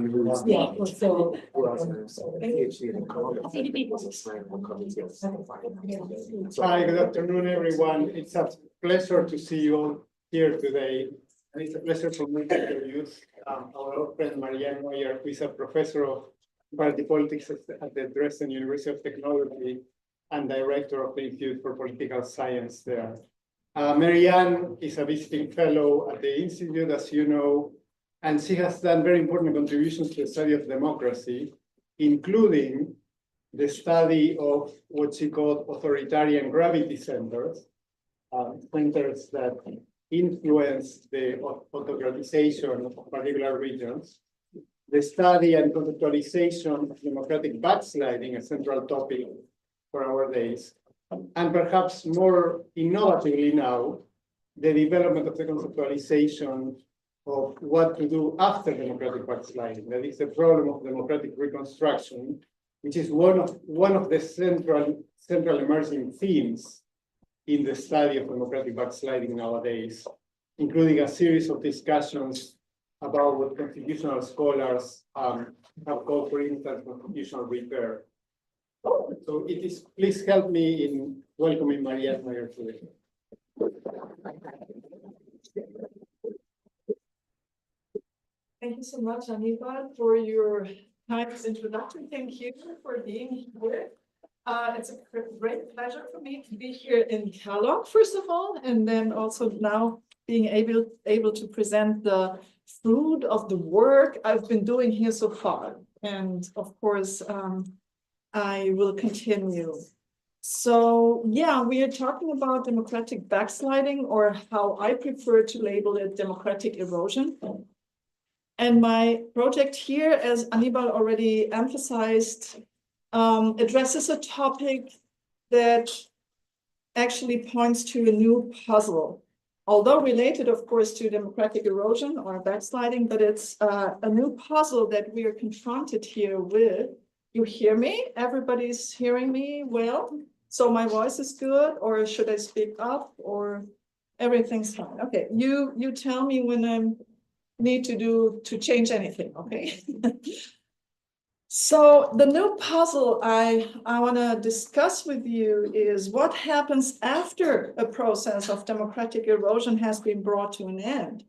Yeah, so. Hi, good afternoon, everyone. It's a pleasure to see you all here today. And it's a pleasure for me to introduce our old friend Marianne Kneuer, who is a professor of party politics at the Dresden University of Technology and director of the Institute for Political Science there. Marianne is a visiting fellow at the Institute, as you know, and she has done very important contributions to the study of democracy, including the study of what she called authoritarian gravity centers, centers that influence the autocratization of particular regions, the study and conceptualization of democratic backsliding, a central topic for our days, and perhaps more innovatively now, the development of the conceptualization of what to do after democratic backsliding. That is the problem of democratic reconstruction, which is one of the central emerging themes in the study of democratic backsliding nowadays, including a series of discussions about what constitutional scholars have called, for instance, constitutional repair. So please help me in welcoming Marianne Kneuer today. Thank you so much, Anibal, for your nice introduction. Thank you for being here. It's a great pleasure for me to be here in Kellogg, first of all, and then also now being able to present the fruit of the work I've been doing here so far. And of course, I will continue. So yeah, we are talking about democratic backsliding, or how I prefer to label it, democratic erosion. And my project here, as Anibal already emphasized, addresses a topic that actually points to a new puzzle, although related, of course, to democratic erosion or backsliding, but it's a new puzzle that we are confronted here with. You hear me? Everybody's hearing me well? So my voice is good, or should I speak up, or everything's fine? Okay, you tell me when I need to change anything, okay? So the new puzzle I want to discuss with you is what happens after a process of democratic erosion has been brought to an end.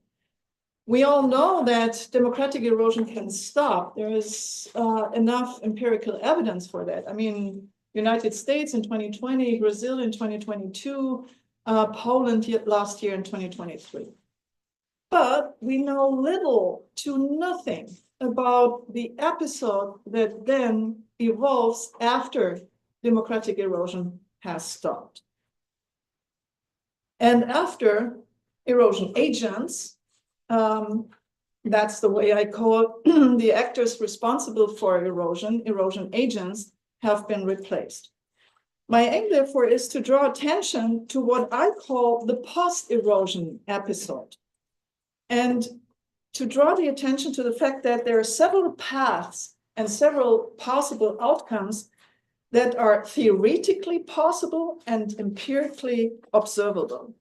We all know that democratic erosion can stop. There is enough empirical evidence for that. I mean, United States in 2020, Brazil in 2022, Poland last year in 2023. But we know little to nothing about the episode that then evolves after democratic erosion has stopped. And after erosion agents, that's the way I call the actors responsible for erosion agents have been replaced. My aim, therefore, is to draw attention to what I call the post-erosion episode, and to draw the attention to the fact that there are several paths and several possible outcomes that are theoretically possible and empirically observable.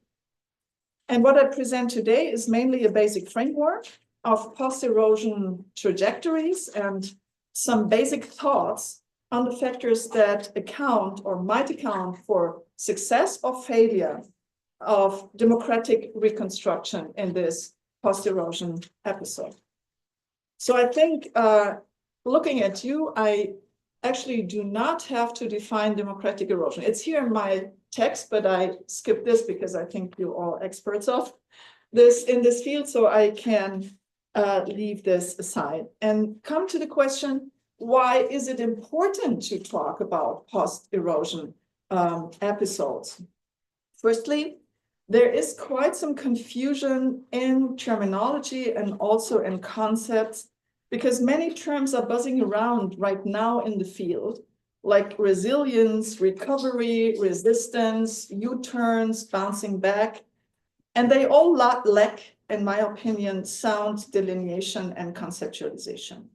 And what I present today is mainly a basic framework of post-erosion trajectories and some basic thoughts on the factors that account or might account for success or failure of democratic reconstruction in this post-erosion episode. So I think looking at you, I actually do not have to define democratic erosion. It's here in my text, but I skipped this because I think you're all experts of this in this field, so I can leave this aside and come to the question, why is it important to talk about post-erosion episodes? Firstly, there is quite some confusion in terminology and also in concepts, because many terms are buzzing around right now in the field, like resilience, recovery, resistance, U-turns, bouncing back, and they all lack, in my opinion, sound delineation and conceptualization.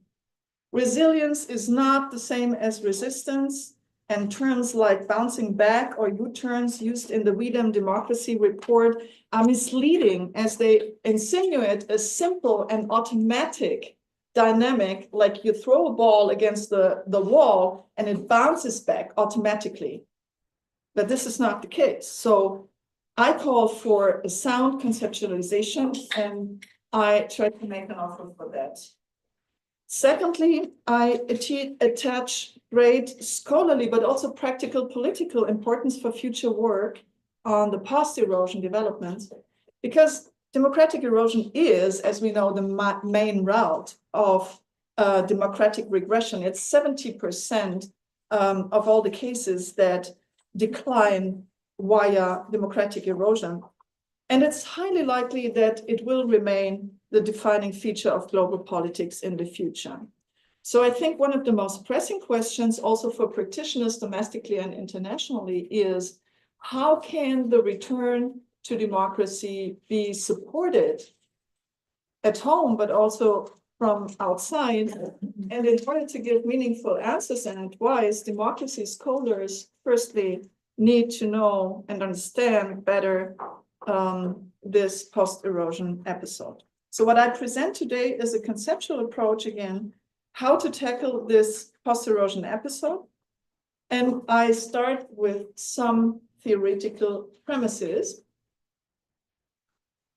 Resilience is not the same as resistance, and terms like bouncing back or U-turns used in the Freedom Democracy report are misleading, as they insinuate a simple and automatic dynamic, like you throw a ball against the wall and it bounces back automatically. But this is not the case. So I call for a sound conceptualization, and I try to make an offer for that. Secondly, I attach great scholarly, but also practical political importance for future work on the post-erosion developments, because democratic erosion is, as we know, the main route of democratic regression. It's 70% of all the cases that decline via democratic erosion. And it's highly likely that it will remain the defining feature of global politics in the future. So I think one of the most pressing questions also for practitioners domestically and internationally is, how can the return to democracy be supported at home, but also from outside? And in order to give meaningful answers and advice, democracy scholars firstly need to know and understand better this post-erosion episode. So what I present today is a conceptual approach, again, how to tackle this post-erosion episode. And I start with some theoretical premises.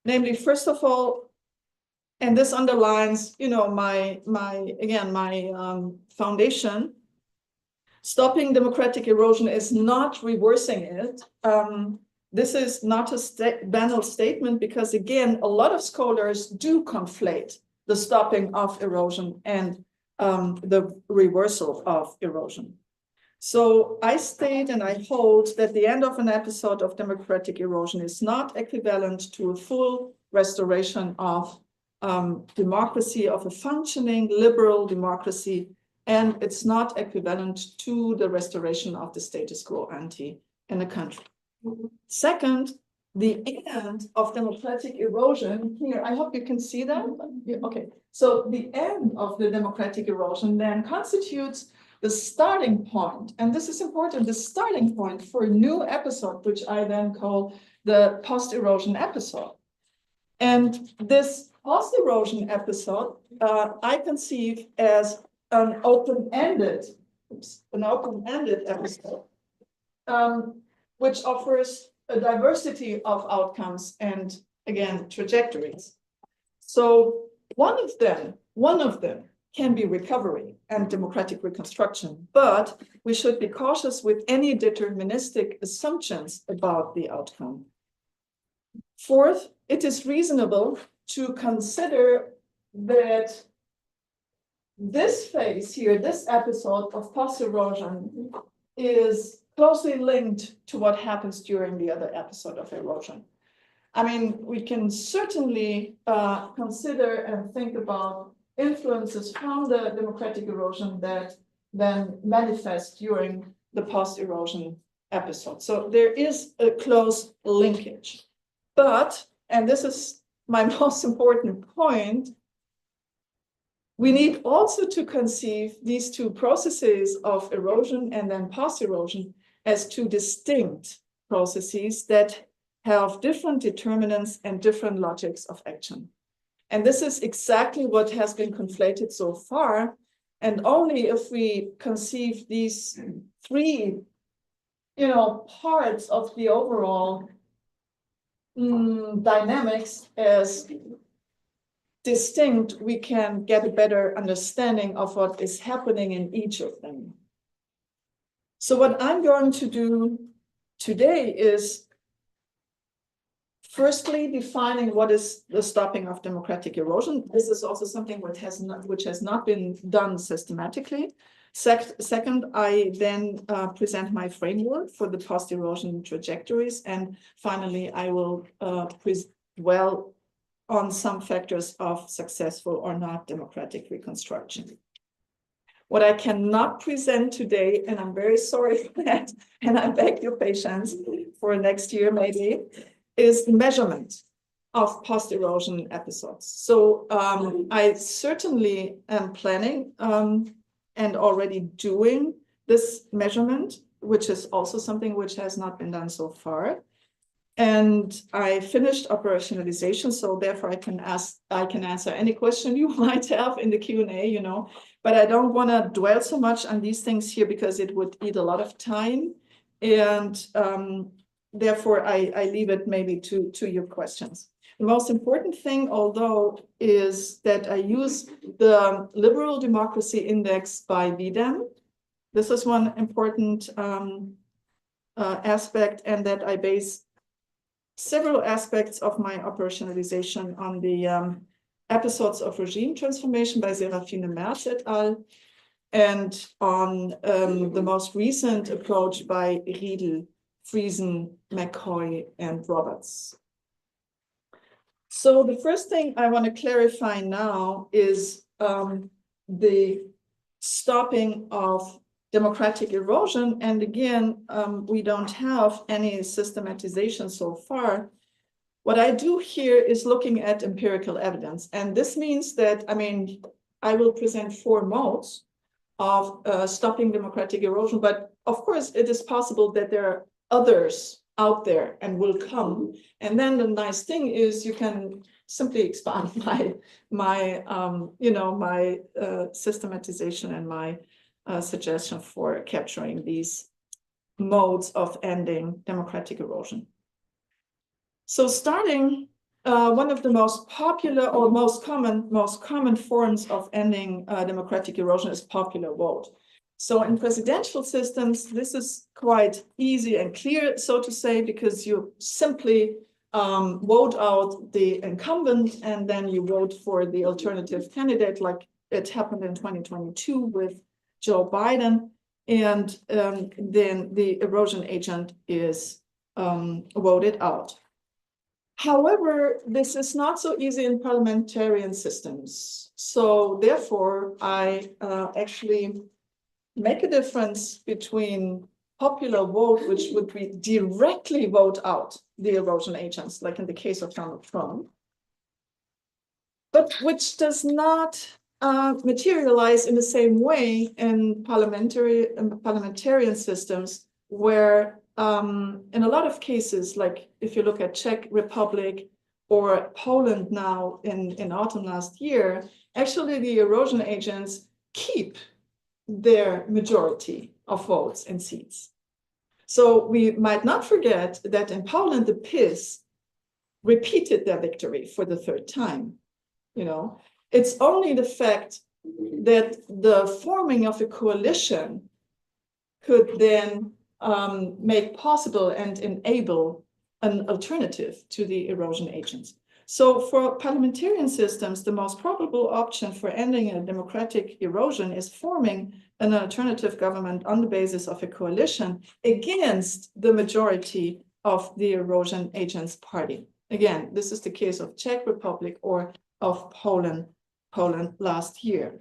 Namely, first of all, and this underlines, my foundation, stopping democratic erosion is not reversing it. This is not a banal statement, because again, a lot of scholars do conflate the stopping of erosion and the reversal of erosion. So I state and I hold that the end of an episode of democratic erosion is not equivalent to a full restoration of democracy, of a functioning liberal democracy, and it's not equivalent to the restoration of the status quo ante in a country. Second, the end of democratic erosion here, I hope you can see that. Yeah, okay, so the end of the democratic erosion then constitutes the starting point, and this is important, the starting point for a new episode, which I then call the post-erosion episode. And this post-erosion episode, I conceive as an open-ended episode, which offers a diversity of outcomes and, again, trajectories. So one of them can be recovery and democratic reconstruction, but we should be cautious with any deterministic assumptions about the outcome. Fourth, it is reasonable to consider that this phase here, this episode of post-erosion, is closely linked to what happens during the other episode of erosion. I mean, we can certainly consider and think about influences from the democratic erosion that then manifest during the post-erosion episode. So there is a close linkage. But, and this is my most important point, we need also to conceive these two processes of erosion and then post-erosion as two distinct processes that have different determinants and different logics of action. And this is exactly what has been conflated so far. And only if we conceive these three, parts of the overall dynamics as distinct, we can get a better understanding of what is happening in each of them. So what I'm going to do today is firstly defining what is the stopping of democratic erosion. This is also something which has not been done systematically. Second, I then present my framework for the post-erosion trajectories. And finally, I will dwell on some factors of successful or not democratic reconstruction. What I cannot present today, and I'm very sorry for that, and I beg your patience for next year maybe, is measurement of post-erosion episodes. So I certainly am planning and already doing this measurement, which is also something which has not been done so far. And I finished operationalization, so therefore I can answer any question you might have in the Q&A, you know, but I don't want to dwell so much on these things here because it would eat a lot of time. And therefore I leave it maybe to your questions. The most important thing, although, is that I use the Liberal Democracy Index by VDEM. This is one important aspect, and that I base several aspects of my operationalization on the episodes of regime transformation by Serafine Merz et al. And on the most recent approach by Riedel, Friesen, McCoy, and Roberts. So the first thing I want to clarify now is the stopping of democratic erosion. And again, we don't have any systematization so far. What I do here is looking at empirical evidence. And this means that, I mean, I will present 4 modes of stopping democratic erosion, but of course it is possible that there are others out there and will come. And then the nice thing is you can simply expand my systematization and my suggestion for capturing these modes of ending democratic erosion. So starting, one of the most popular or most common forms of ending democratic erosion is popular vote. So in presidential systems, this is quite easy and clear, so to say, because you simply vote out the incumbent and then you vote for the alternative candidate, like it happened in 2022 with Joe Biden, and then the erosion agent is voted out. However, this is not so easy in parliamentarian systems. So therefore, I actually make a difference between popular vote, which would be directly vote out the erosion agents, like in the case of Donald Trump, but which does not materialize in the same way in parliamentarian systems, where in a lot of cases, like if you look at Czech Republic or Poland now in autumn last year, actually the erosion agents keep their majority of votes and seats. So we might not forget that in Poland, the PiS repeated their victory for the 3rd time. You know, it's only the fact that the forming of a coalition could then make possible and enable an alternative to the erosion agents. So for parliamentarian systems, the most probable option for ending a democratic erosion is forming an alternative government on the basis of a coalition against the majority of the erosion agents party. Again, this is the case of Czech Republic or of Poland last year.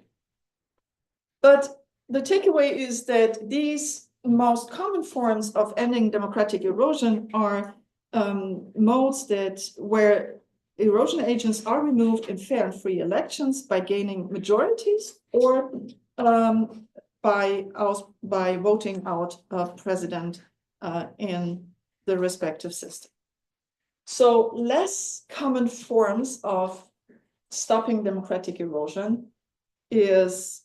But the takeaway is that these most common forms of ending democratic erosion are modes where erosion agents are removed in fair and free elections by gaining majorities or by voting out a president in the respective system. So less common forms of stopping democratic erosion is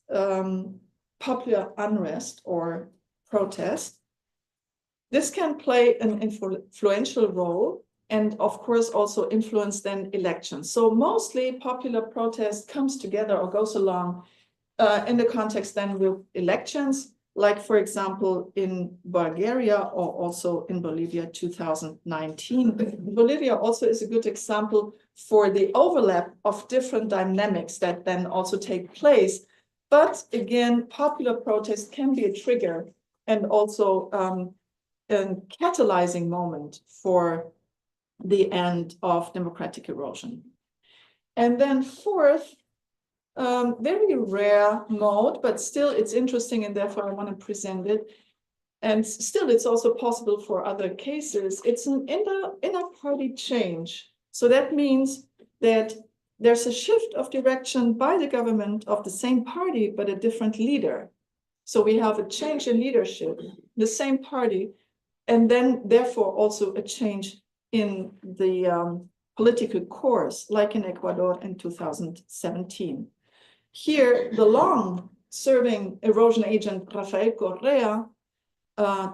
popular unrest or protest. This can play an influential role and of course also influence then elections. So mostly popular protest comes together or goes along in the context then with elections, like for example in Bulgaria or also in Bolivia 2019. Bolivia also is a good example for the overlap of different dynamics that then also take place. But again, popular protest can be a trigger and also a catalyzing moment for the end of democratic erosion. And then fourth, very rare mode, but still it's interesting and therefore I want to present it. And still it's also possible for other cases. It's an inner party change. So that means that there's a shift of direction by the government of the same party, but a different leader. So we have a change in leadership, the same party, and then therefore also a change in the political course, like in Ecuador in 2017. Here, the long-serving erosion agent Rafael Correa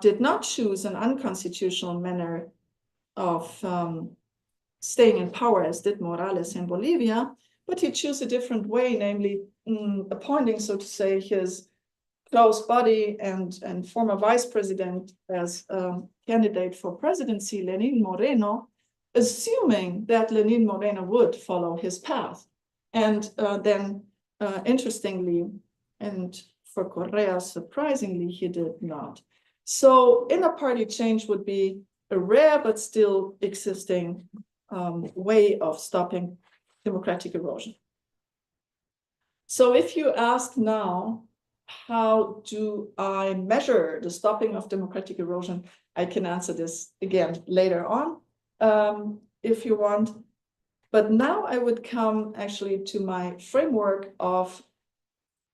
did not choose an unconstitutional manner of staying in power as did Morales in Bolivia, but he chose a different way, namely appointing, so to say, his close buddy and former vice president as candidate for presidency, Lenin Moreno, assuming that Lenin Moreno would follow his path. And then, interestingly, and for Correa, surprisingly, he did not. So inter-party change would be a rare but still existing way of stopping democratic erosion. So if you ask now, how do I measure the stopping of democratic erosion? I can answer this again later on, if you want. But now I would come actually to my framework of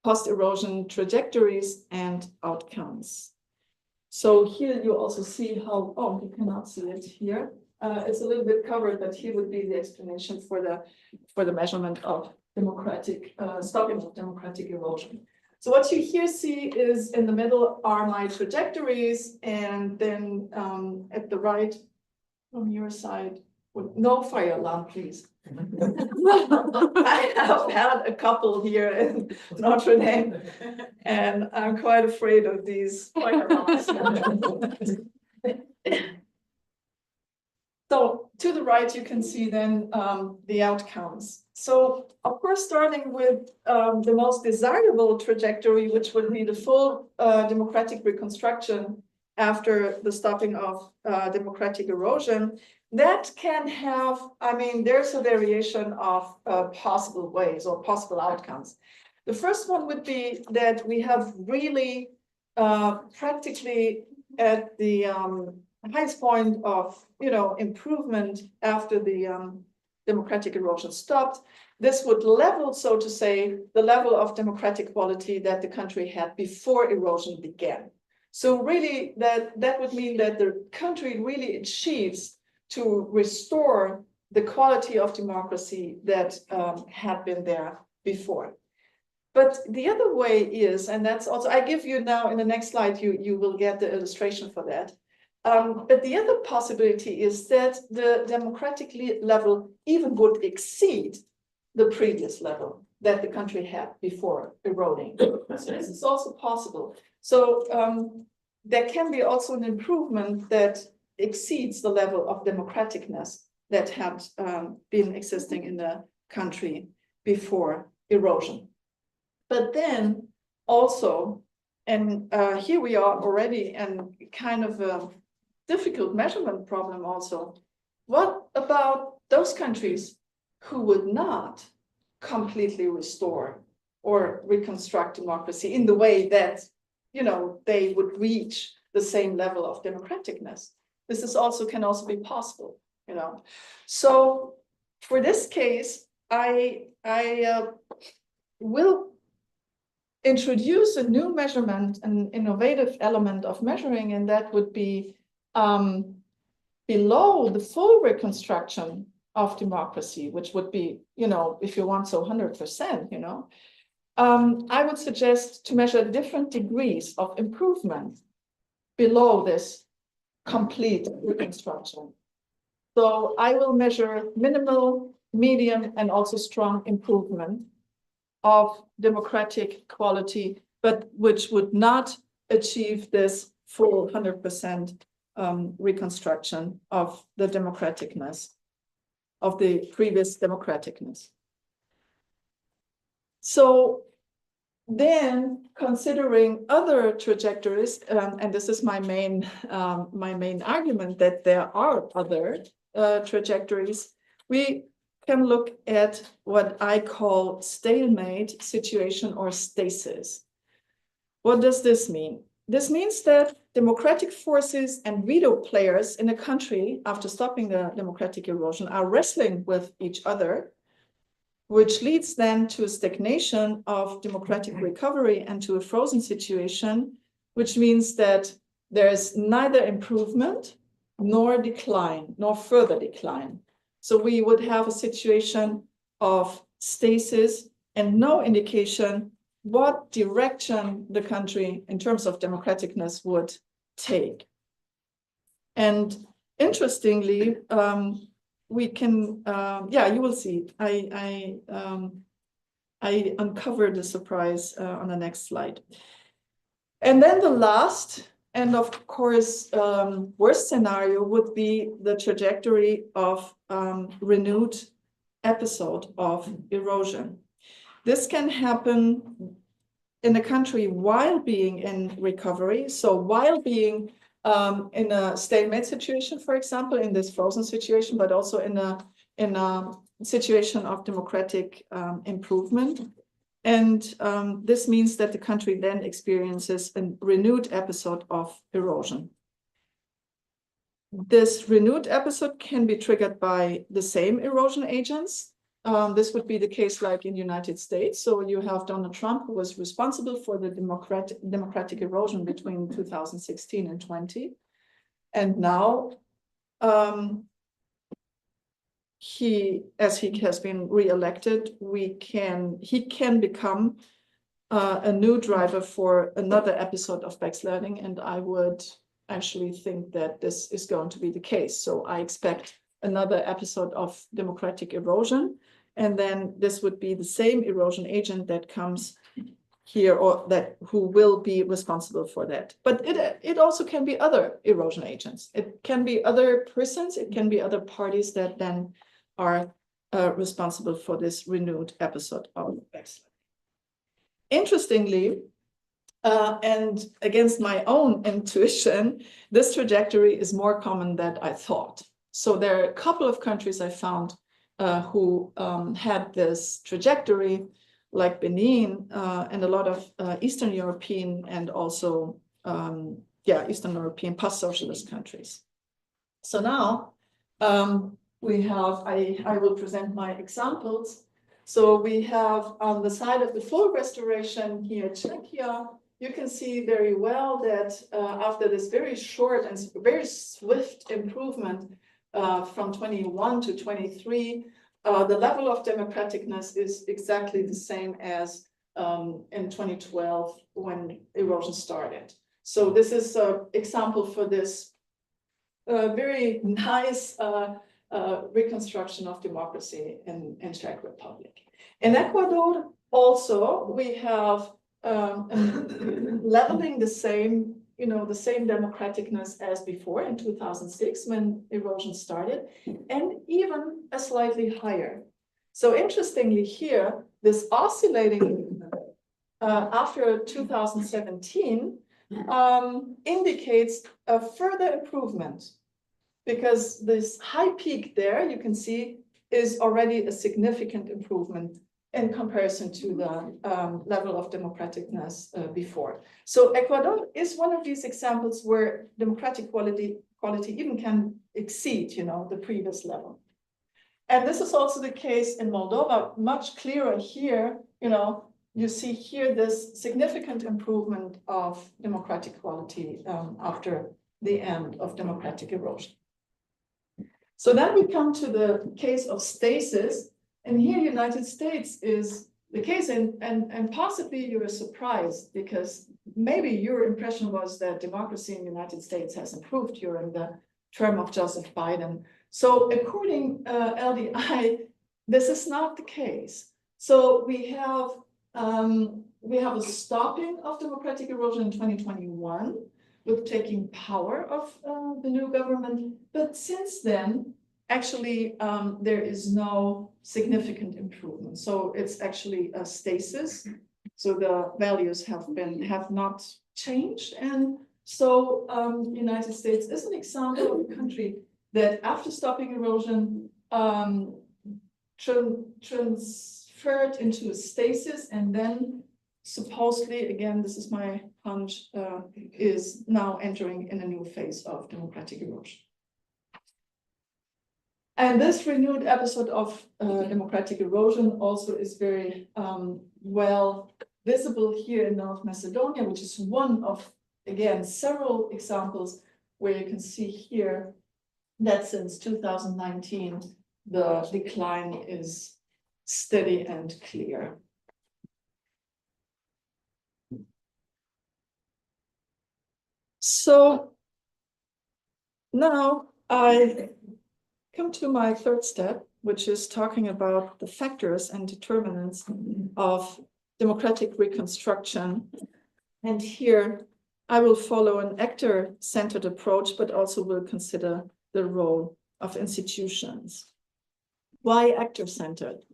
post-erosion trajectories and outcomes. So here you also see how, oh, you cannot see it here. It's a little bit covered, but here would be the explanation for the measurement of democratic, stopping of democratic erosion. So what you here see is in the middle are my trajectories, and then at the right from your side, no fire alarm, please. I have had a couple here in Notre Dame, and I'm quite afraid of these fire alarms. So to the right, you can see then the outcomes. So of course, starting with the most desirable trajectory, which would be the full democratic reconstruction after the stopping of democratic erosion, that can have, I mean, there's a variation of possible ways or possible outcomes. The first one would be that we have really practically at the highest point of, improvement after the democratic erosion stopped. This would level, so to say, the level of democratic quality that the country had before erosion began. So really that would mean that the country really achieves to restore the quality of democracy that had been there before. But the other way is, and that's also, I give you now in the next slide, you will get the illustration for that. But the other possibility is that the democratic level even would exceed the previous level that the country had before eroding. So this is also possible. So there can be also an improvement that exceeds the level of democraticness that had been existing in the country before erosion. But then also, and here we are already in kind of a difficult measurement problem also. What about those countries who would not completely restore or reconstruct democracy in the way that, they would reach the same level of democraticness? This is also can also be possible, So for this case, I will introduce a new measurement, an innovative element of measuring, and that would be below the full reconstruction of democracy, which would be, if you want, so 100%, I would suggest to measure different degrees of improvement below this complete reconstruction. So I will measure minimal, medium, and also strong improvement of democratic quality, but which would not achieve this full 100% reconstruction of the democraticness, of the previous democraticness. So then, considering other trajectories, and this is my main argument that there are other trajectories, we can look at what I call stalemate situation or stasis. What does this mean? This means that democratic forces and veto players in a country, after stopping the democratic erosion, are wrestling with each other, which leads then to a stagnation of democratic recovery and to a frozen situation, which means that there is neither improvement nor decline, nor further decline. So we would have a situation of stasis and no indication what direction the country in terms of democraticness would take. And interestingly, we can, you will see, I uncovered the surprise on the next slide. And then the last, and of course, worst scenario would be the trajectory of renewed episode of erosion. This can happen in a country while being in recovery. So while being in a stalemate situation, for example, in this frozen situation, but also in a situation of democratic improvement. And this means that the country then experiences a renewed episode of erosion. This renewed episode can be triggered by the same erosion agents. This would be the case like in the United States. So you have Donald Trump, who was responsible for the democratic erosion between 2016 and 20. And now, as he has been re-elected, he can become a new driver for another episode of backsliding. And I would actually think that this is going to be the case. So I expect another episode of democratic erosion. And then this would be the same erosion agent that comes here, or who will be responsible for that. But it also can be other erosion agents. It can be other persons, it can be other parties that then are responsible for this renewed episode of backsliding. Interestingly, and against my own intuition, this trajectory is more common than I thought. So there are a couple of countries I found who had this trajectory, like Benin and a lot of Eastern European and also, Eastern European post-socialist countries. So now we have, I will present my examples. So we have on the side of the full restoration here, Czechia. You can see very well that after this very short and very swift improvement from 21 to 23, the level of democraticness is exactly the same as in 2012 when erosion started. So this is an example for this very nice reconstruction of democracy in Czech Republic. In Ecuador, also, we have leveling the same, the same democraticness as before in 2006 when erosion started, and even a slightly higher. So interestingly here, this oscillating after 2017 indicates a further improvement, because this high peak there, you can see, is already a significant improvement in comparison to the level of democraticness before. So Ecuador is one of these examples where democratic quality even can exceed, the previous level. And this is also the case in Moldova, much clearer here. You see here this significant improvement of democratic quality after the end of democratic erosion. So then we come to the case of stasis. And here, United States is the case, and possibly you're surprised, because maybe your impression was that democracy in the United States has improved during the term of Joseph Biden. So according LDI, this is not the case. So we have a stopping of democratic erosion in 2021 with taking power of the new government, but since then, actually, there is no significant improvement. So it's actually a stasis. So the values have not changed. And so United States is an example of a country that after stopping erosion transferred into a stasis, and then supposedly, again, this is my hunch, is now entering in a new phase of democratic erosion. And this renewed episode of democratic erosion also is very well visible here in North Macedonia, which is one of, again, several examples where you can see here that since 2019, the decline is steady and clear. So now I come to my third step, which is talking about the factors and determinants of democratic reconstruction. And here I will follow an actor-centered approach, but also will consider the role of institutions. Why actor-centered?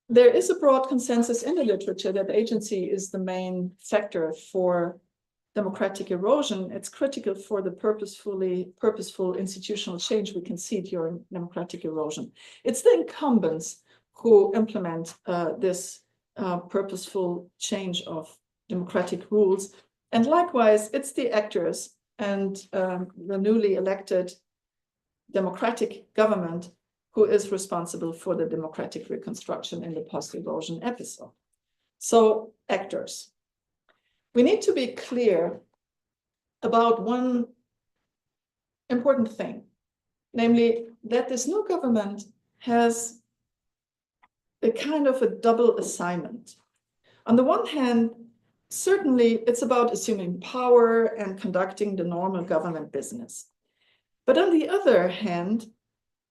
There is a broad consensus in the literature that agency is the main factor for democratic erosion. It's critical for the purposeful institutional change we can see during democratic erosion. It's the incumbents who implement this purposeful change of democratic rules. And likewise, it's the actors and the newly elected democratic government who is responsible for the democratic reconstruction in the post-erosion episode. So, actors. We need to be clear about one important thing, namely that this new government has a kind of a double assignment. On the one hand, certainly it's about assuming power and conducting the normal government business. But on the other hand,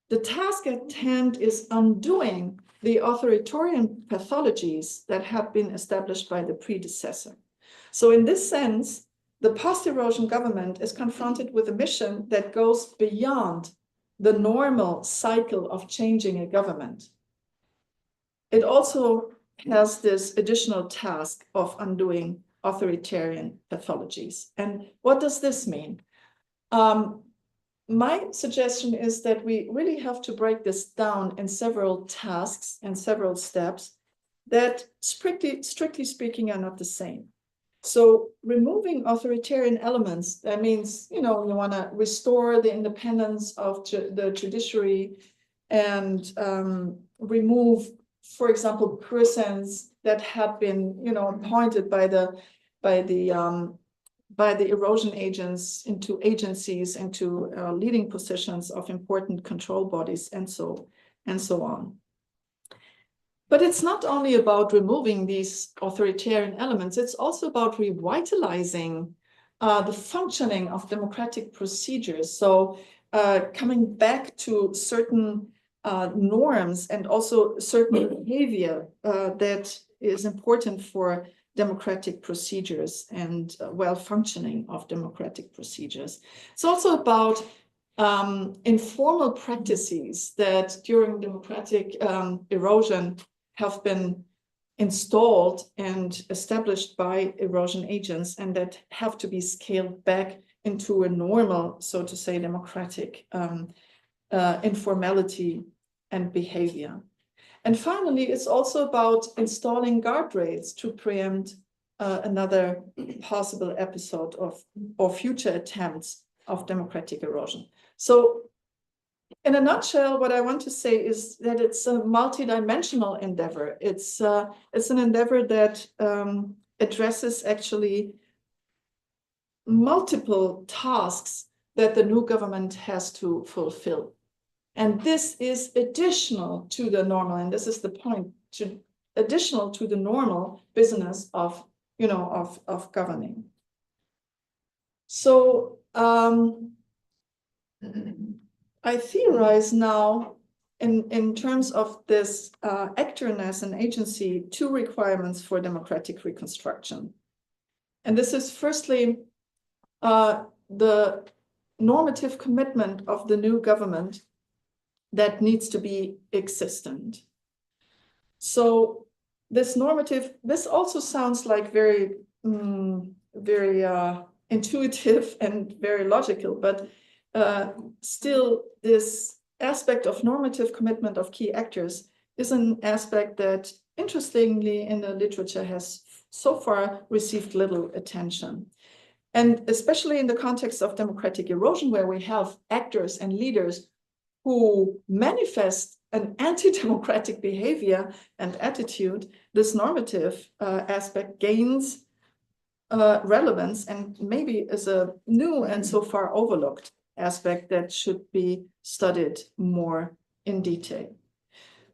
the task at hand is undoing the authoritarian pathologies that have been established by the predecessor. So in this sense, the post-erosion government is confronted with a mission that goes beyond the normal cycle of changing a government. It also has this additional task of undoing authoritarian pathologies. And what does this mean? My suggestion is that we really have to break this down in several tasks and several steps that strictly speaking are not the same. So removing authoritarian elements, that means, you want to restore the independence of the judiciary and remove, for example, persons that have been, appointed by the erosion agents into agencies, into leading positions of important control bodies, and so on. But it's not only about removing these authoritarian elements, it's also about revitalizing the functioning of democratic procedures. So coming back to certain norms and also certain behavior that is important for democratic procedures and well-functioning of democratic procedures. It's also about informal practices that during democratic erosion have been installed and established by erosion agents and that have to be scaled back into a normal, so to say, democratic informality and behavior. And finally, it's also about installing guardrails to preempt another possible episode of or future attempts of democratic erosion. So in a nutshell, what I want to say is that it's a multidimensional endeavor. It's an endeavor that addresses actually multiple tasks that the new government has to fulfill. And this is additional to the normal, and this is the point, additional to the normal business of, of governing. So I theorize now in terms of this actorness and agency, two requirements for democratic reconstruction. And this is firstly, the normative commitment of the new government that needs to be existent. So this normative, this also sounds like very intuitive and very logical, but still this aspect of normative commitment of key actors is an aspect that, interestingly, in the literature has so far received little attention. And especially in the context of democratic erosion, where we have actors and leaders who manifest an anti-democratic behavior and attitude, this normative aspect gains relevance and maybe is a new and so far overlooked aspect that should be studied more in detail.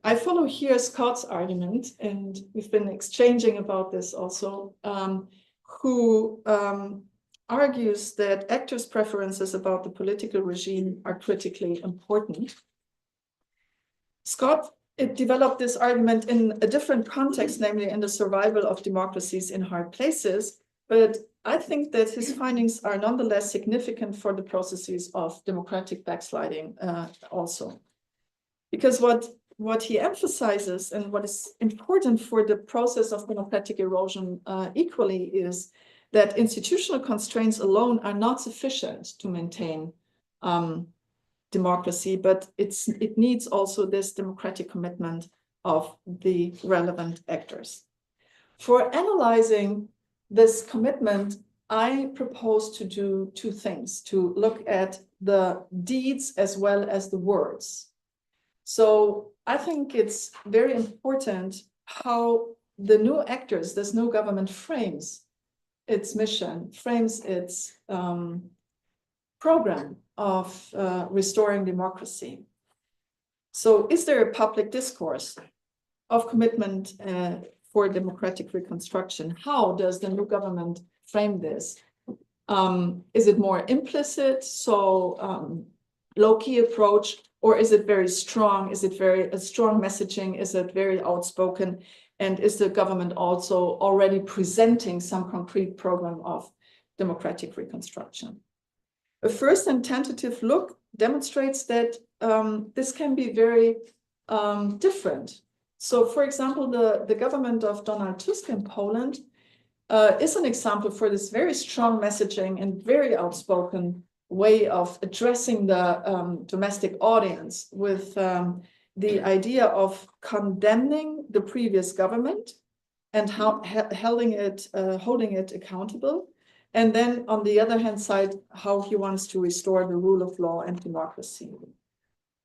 I follow here Scott's argument, and we've been exchanging about this also, who argues that actors' preferences about the political regime are critically important. Scott developed this argument in a different context, namely in the survival of democracies in hard places, but I think that his findings are nonetheless significant for the processes of democratic backsliding also. Because what he emphasizes and what is important for the process of democratic erosion equally is that institutional constraints alone are not sufficient to maintain democracy, but it needs also this democratic commitment of the relevant actors. For analyzing this commitment, I propose to do two things, to look at the deeds as well as the words. So I think it's very important how the new actors, this new government frames its mission, frames its program of restoring democracy. So is there a public discourse of commitment for democratic reconstruction? How does the new government frame this? Is it more implicit, so low-key approach, or is it very strong? Is it a strong messaging? Is it very outspoken? And is the government also already presenting some concrete program of democratic reconstruction? A first and tentative look demonstrates that this can be very different. So, for example, the government of Donald Tusk in Poland is an example for this very strong messaging and very outspoken way of addressing the domestic audience with the idea of condemning the previous government and holding it accountable. And then on the other hand side, how he wants to restore the rule of law and democracy.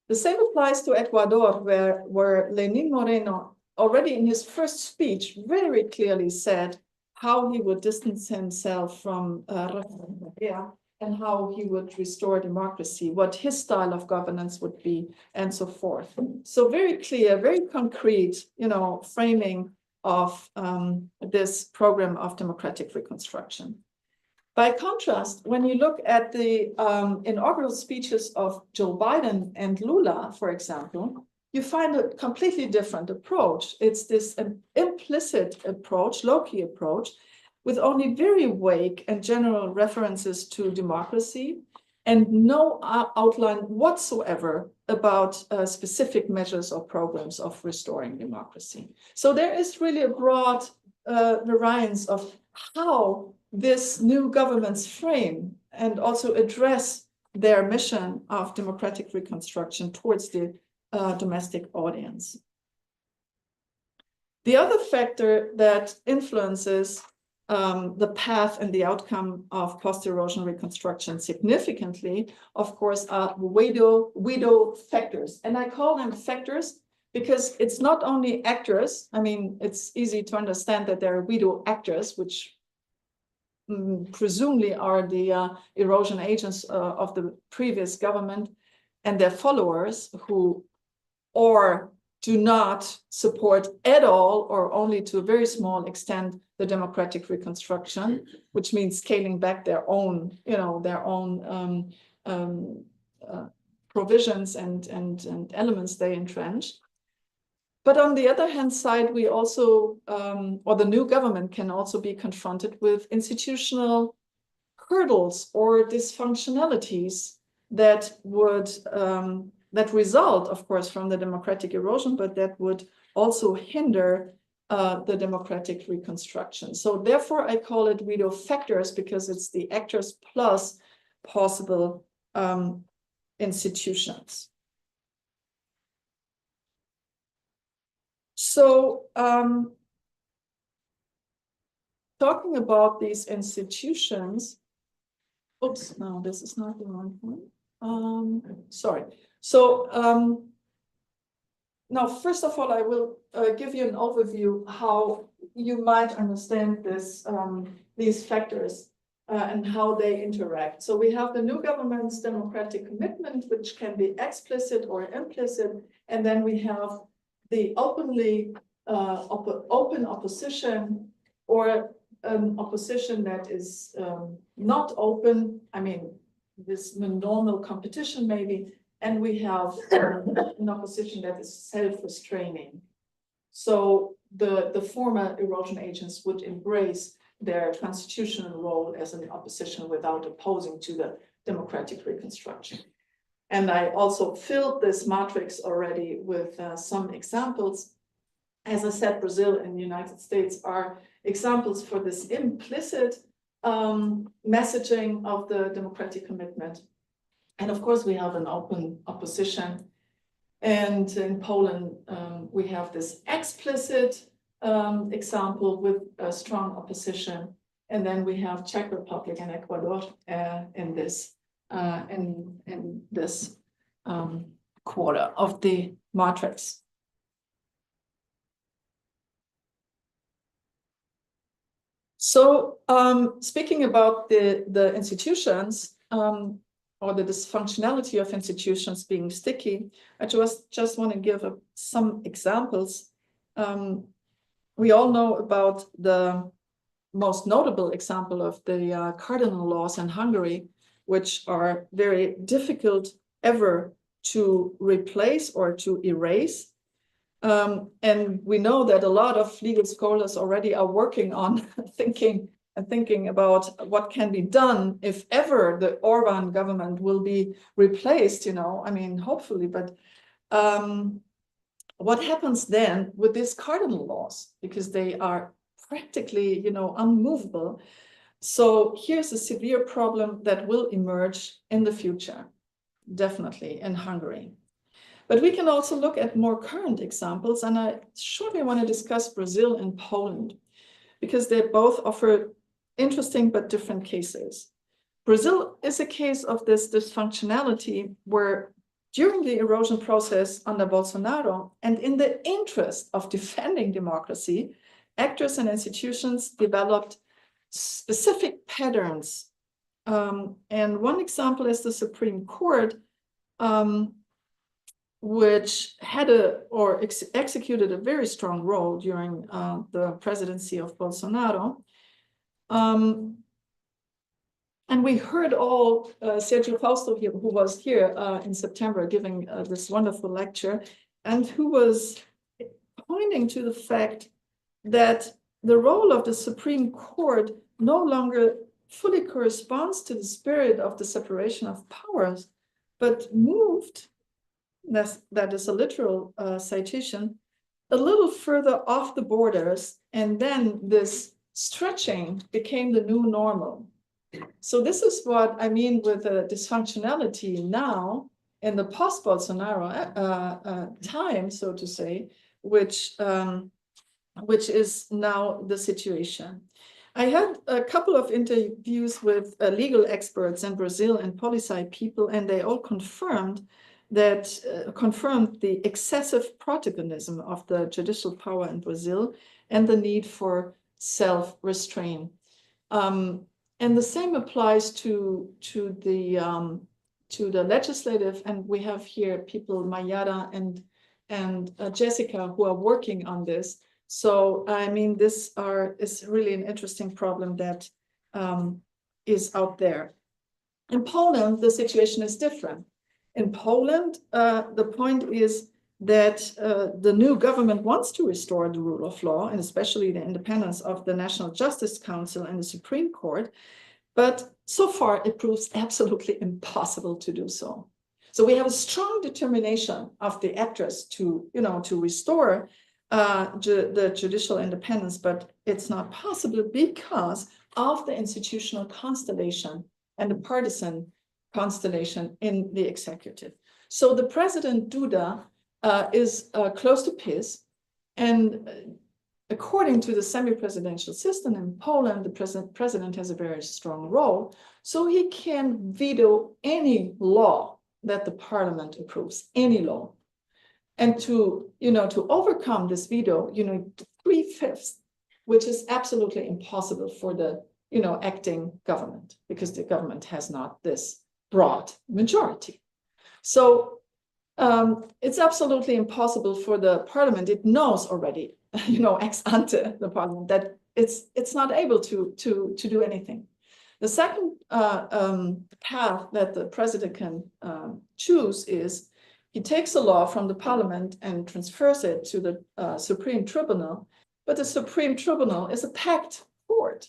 The same applies to Ecuador, where Lenín Moreno already in his first speech very clearly said how he would distance himself from and how he would restore democracy, what his style of governance would be, and so forth. So very clear, very concrete, framing of this program of democratic reconstruction. By contrast, when you look at the inaugural speeches of Joe Biden and Lula, for example, you find a completely different approach. It's this implicit approach, low-key approach, with only very vague and general references to democracy and no outline whatsoever about specific measures or programs of restoring democracy. So there is really a broad variance of how this new government's frame and also address their mission of democratic reconstruction towards the domestic audience. The other factor that influences the path and the outcome of post-erosion reconstruction significantly, of course, are widow factors. And I call them factors because it's not only actors. I mean, it's easy to understand that there are widow actors, which presumably are the erosion agents of the previous government and their followers who or do not support at all or only to a very small extent the democratic reconstruction, which means scaling back their own, provisions and elements they entrench. But on the other hand side, we also, or the new government can also be confronted with institutional hurdles or dysfunctionalities that would that result, of course, from the democratic erosion, but that would also hinder the democratic reconstruction. So therefore, I call it widow factors because it's the actors plus possible institutions. So talking about these institutions, oops, no, this is not the wrong one. Sorry. So now, first of all, I will give you an overview how you might understand this, these factors and how they interact. So we have the new government's democratic commitment, which can be explicit or implicit, and then we have the open opposition, or opposition that is not open. I mean, this normal competition maybe, and we have an opposition that is self-restraining. So the former erosion agents would embrace their constitutional role as an opposition without opposing to the democratic reconstruction. And I also filled this matrix already with some examples. As I said, Brazil and the United States are examples for this implicit messaging of the democratic commitment. And of course, we have an open opposition. And in Poland, we have this explicit example with a strong opposition. And then we have Czech Republic and Ecuador in this quarter of the matrix. So speaking about the institutions, or the dysfunctionality of institutions being sticky, I just want to give some examples. We all know about the most notable example of the cardinal laws in Hungary, which are very difficult ever to replace or to erase. And we know that a lot of legal scholars already are working on thinking about what can be done if ever the Orban government will be replaced, I mean, hopefully, but what happens then with these cardinal laws? Because they are practically, unmovable. So here's a severe problem that will emerge in the future, definitely in Hungary. But we can also look at more current examples, and I shortly want to discuss Brazil and Poland, because they both offer interesting but different cases. Brazil is a case of this dysfunctionality where during the erosion process under Bolsonaro, and in the interest of defending democracy, actors and institutions developed specific patterns. And one example is the Supreme Court, which had executed a very strong role during the presidency of Bolsonaro. And we heard all Sergio Fausto here, who was here in September giving this wonderful lecture, and who was pointing to the fact that the role of the Supreme Court no longer fully corresponds to the spirit of the separation of powers, but moved, that is a literal citation, a little further off the borders, and then this stretching became the new normal. So this is what I mean with the dysfunctionality now in the post-Bolsonaro time, so to say, which is now the situation. I had a couple of interviews with legal experts in Brazil and poli-sci people, and they all confirmed the excessive protagonism of the judicial power in Brazil and the need for self-restraint. And the same applies to the legislative, and we have here people, Mayara and Jessica, who are working on this. So I mean, this is really an interesting problem that is out there. In Poland, the situation is different. In Poland, the point is that the new government wants to restore the rule of law, and especially the independence of the National Justice Council and the Supreme Court. But so far, it proves absolutely impossible to do so. So we have a strong determination of the actors to restore the judicial independence, but it's not possible because of the institutional constellation and the partisan constellation in the executive. So the president Duda is close to PiS, and according to the semi-presidential system in Poland, the president has a very strong role, so he can veto any law that the parliament approves, any law. And to overcome this veto, 3/5, which is absolutely impossible for the acting government, because the government has not this broad majority. So it's absolutely impossible for the parliament. It knows already, ex ante, the parliament, that it's not able to do anything. The second path that the president can choose is he takes a law from the parliament and transfers it to the Supreme Tribunal, but the Supreme Tribunal is a packed court.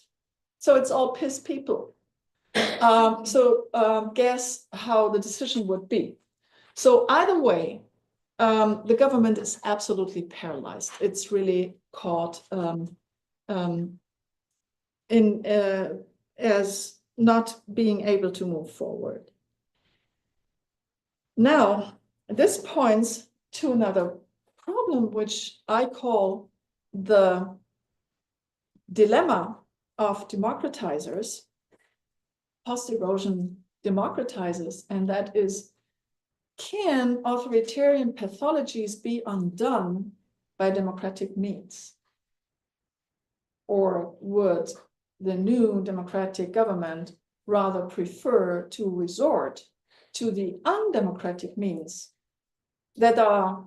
So it's all pissed people. Guess how the decision would be. So either way, the government is absolutely paralyzed. It's really caught as not being able to move forward. Now, this points to another problem, which I call the dilemma of democratizers. Post-erosion democratizers, and that is, can authoritarian pathologies be undone by democratic means? Or would the new democratic government rather prefer to resort to the undemocratic means that are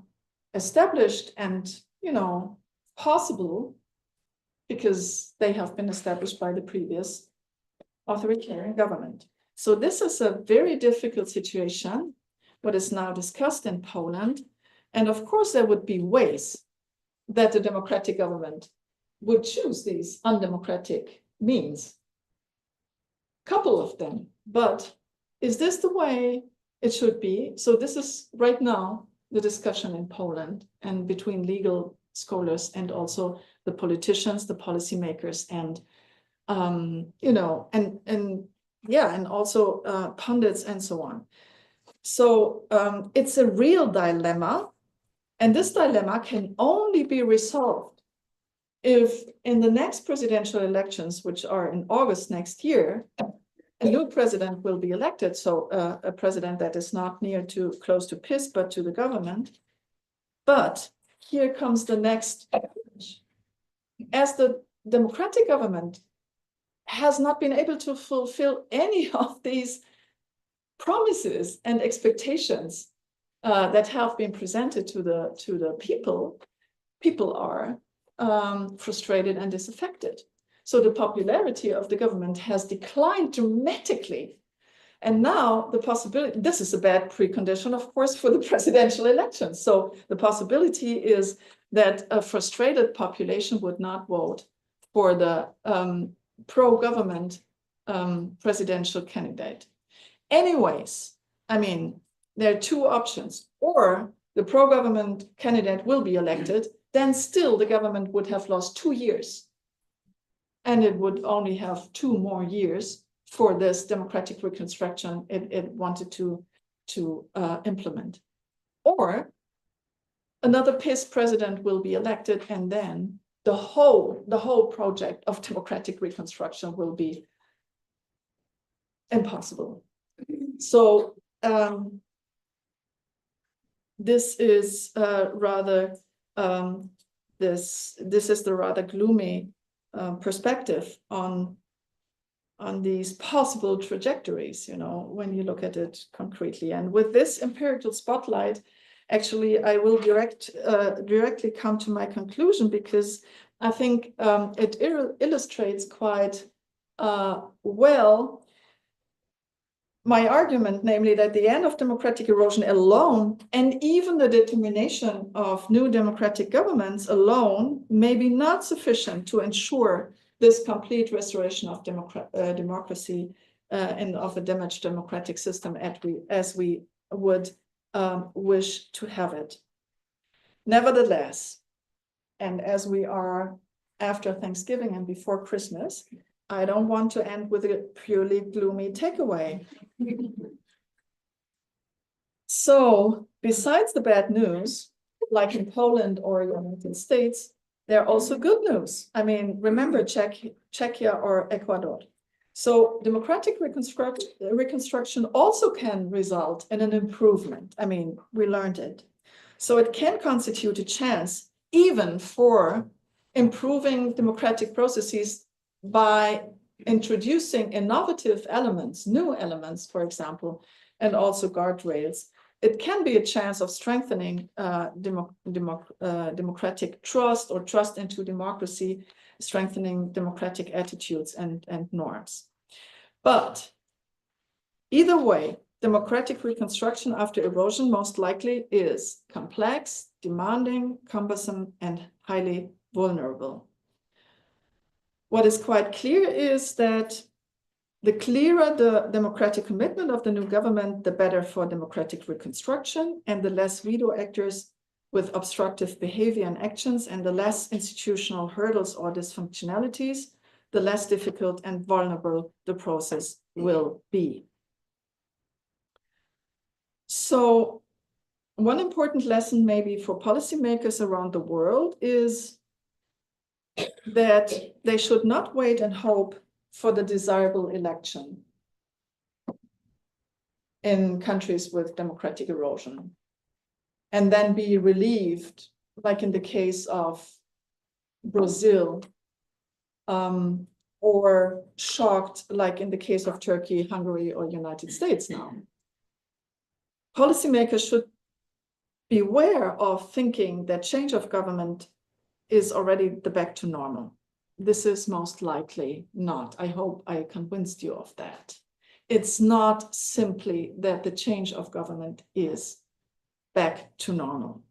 established and, possible because they have been established by the previous authoritarian government? So this is a very difficult situation, what is now discussed in Poland. And of course, there would be ways that the democratic government would choose these undemocratic means. Couple of them, but is this the way it should be? So this is right now the discussion in Poland and between legal scholars and also the politicians, the policymakers, and and also pundits and so on. So it's a real dilemma, and this dilemma can only be resolved if in the next presidential elections, which are in August next year, a new president will be elected. So a president that is not close to PiS, but to the government. But here comes the next challenge. As the democratic government has not been able to fulfill any of these promises and expectations that have been presented to the people, people are frustrated and disaffected. So the popularity of the government has declined dramatically. And now the possibility, this is a bad precondition, of course, for the presidential elections. So the possibility is that a frustrated population would not vote for the pro-government presidential candidate. Anyways, there are two options. Or the pro-government candidate will be elected, then still the government would have lost 2 years. And it would only have 2 more years for this democratic reconstruction it wanted to implement. Or another PiS president will be elected, and then the whole project of democratic reconstruction will be impossible. So this is this is the rather gloomy perspective on these possible trajectories, when you look at it concretely. And with this empirical spotlight, actually, I will directly come to my conclusion, because I think it illustrates quite well my argument, namely that the end of democratic erosion alone, and even the determination of new democratic governments alone, may be not sufficient to ensure this complete restoration of democracy and of a damaged democratic system as we would wish to have it. Nevertheless, and as we are after Thanksgiving and before Christmas, I don't want to end with a purely gloomy takeaway. So besides the bad news, like in Poland or the United States, there are also good news. Remember Czechia or Ecuador. So democratic reconstruction also can result in an improvement. We learned it. So it can constitute a chance even for improving democratic processes by introducing innovative elements, new elements, for example, and also guardrails, it can be a chance of strengthening democratic trust or trust into democracy, strengthening democratic attitudes and norms. But either way, democratic reconstruction after erosion most likely is complex, demanding, cumbersome, and highly vulnerable. What is quite clear is that the clearer the democratic commitment of the new government, the better for democratic reconstruction, and the less veto actors with obstructive behavior and actions, and the less institutional hurdles or dysfunctionalities, the less difficult and vulnerable the process will be. So one important lesson maybe for policymakers around the world is that they should not wait and hope for the desirable election in countries with democratic erosion, and then be relieved, like in the case of Brazil, or shocked, like in the case of Turkey, Hungary, or United States now. Policymakers should beware of thinking that change of government is already the back to normal. This is most likely not. I hope I convinced you of that. It's not simply that the change of government is back to normal.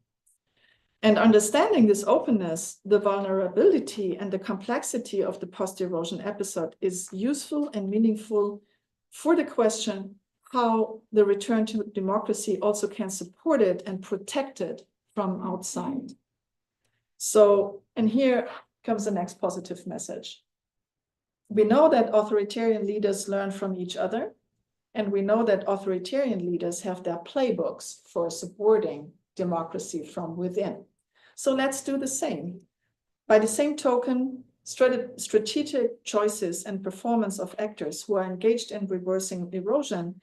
And understanding this openness, the vulnerability and the complexity of the post-erosion episode is useful and meaningful for the question how the return to democracy also can support it and protect it from outside. So, and here comes the next positive message. We know that authoritarian leaders learn from each other, and we know that authoritarian leaders have their playbooks for supporting democracy from within. So let's do the same. By the same token, strategic choices and performance of actors who are engaged in reversing erosion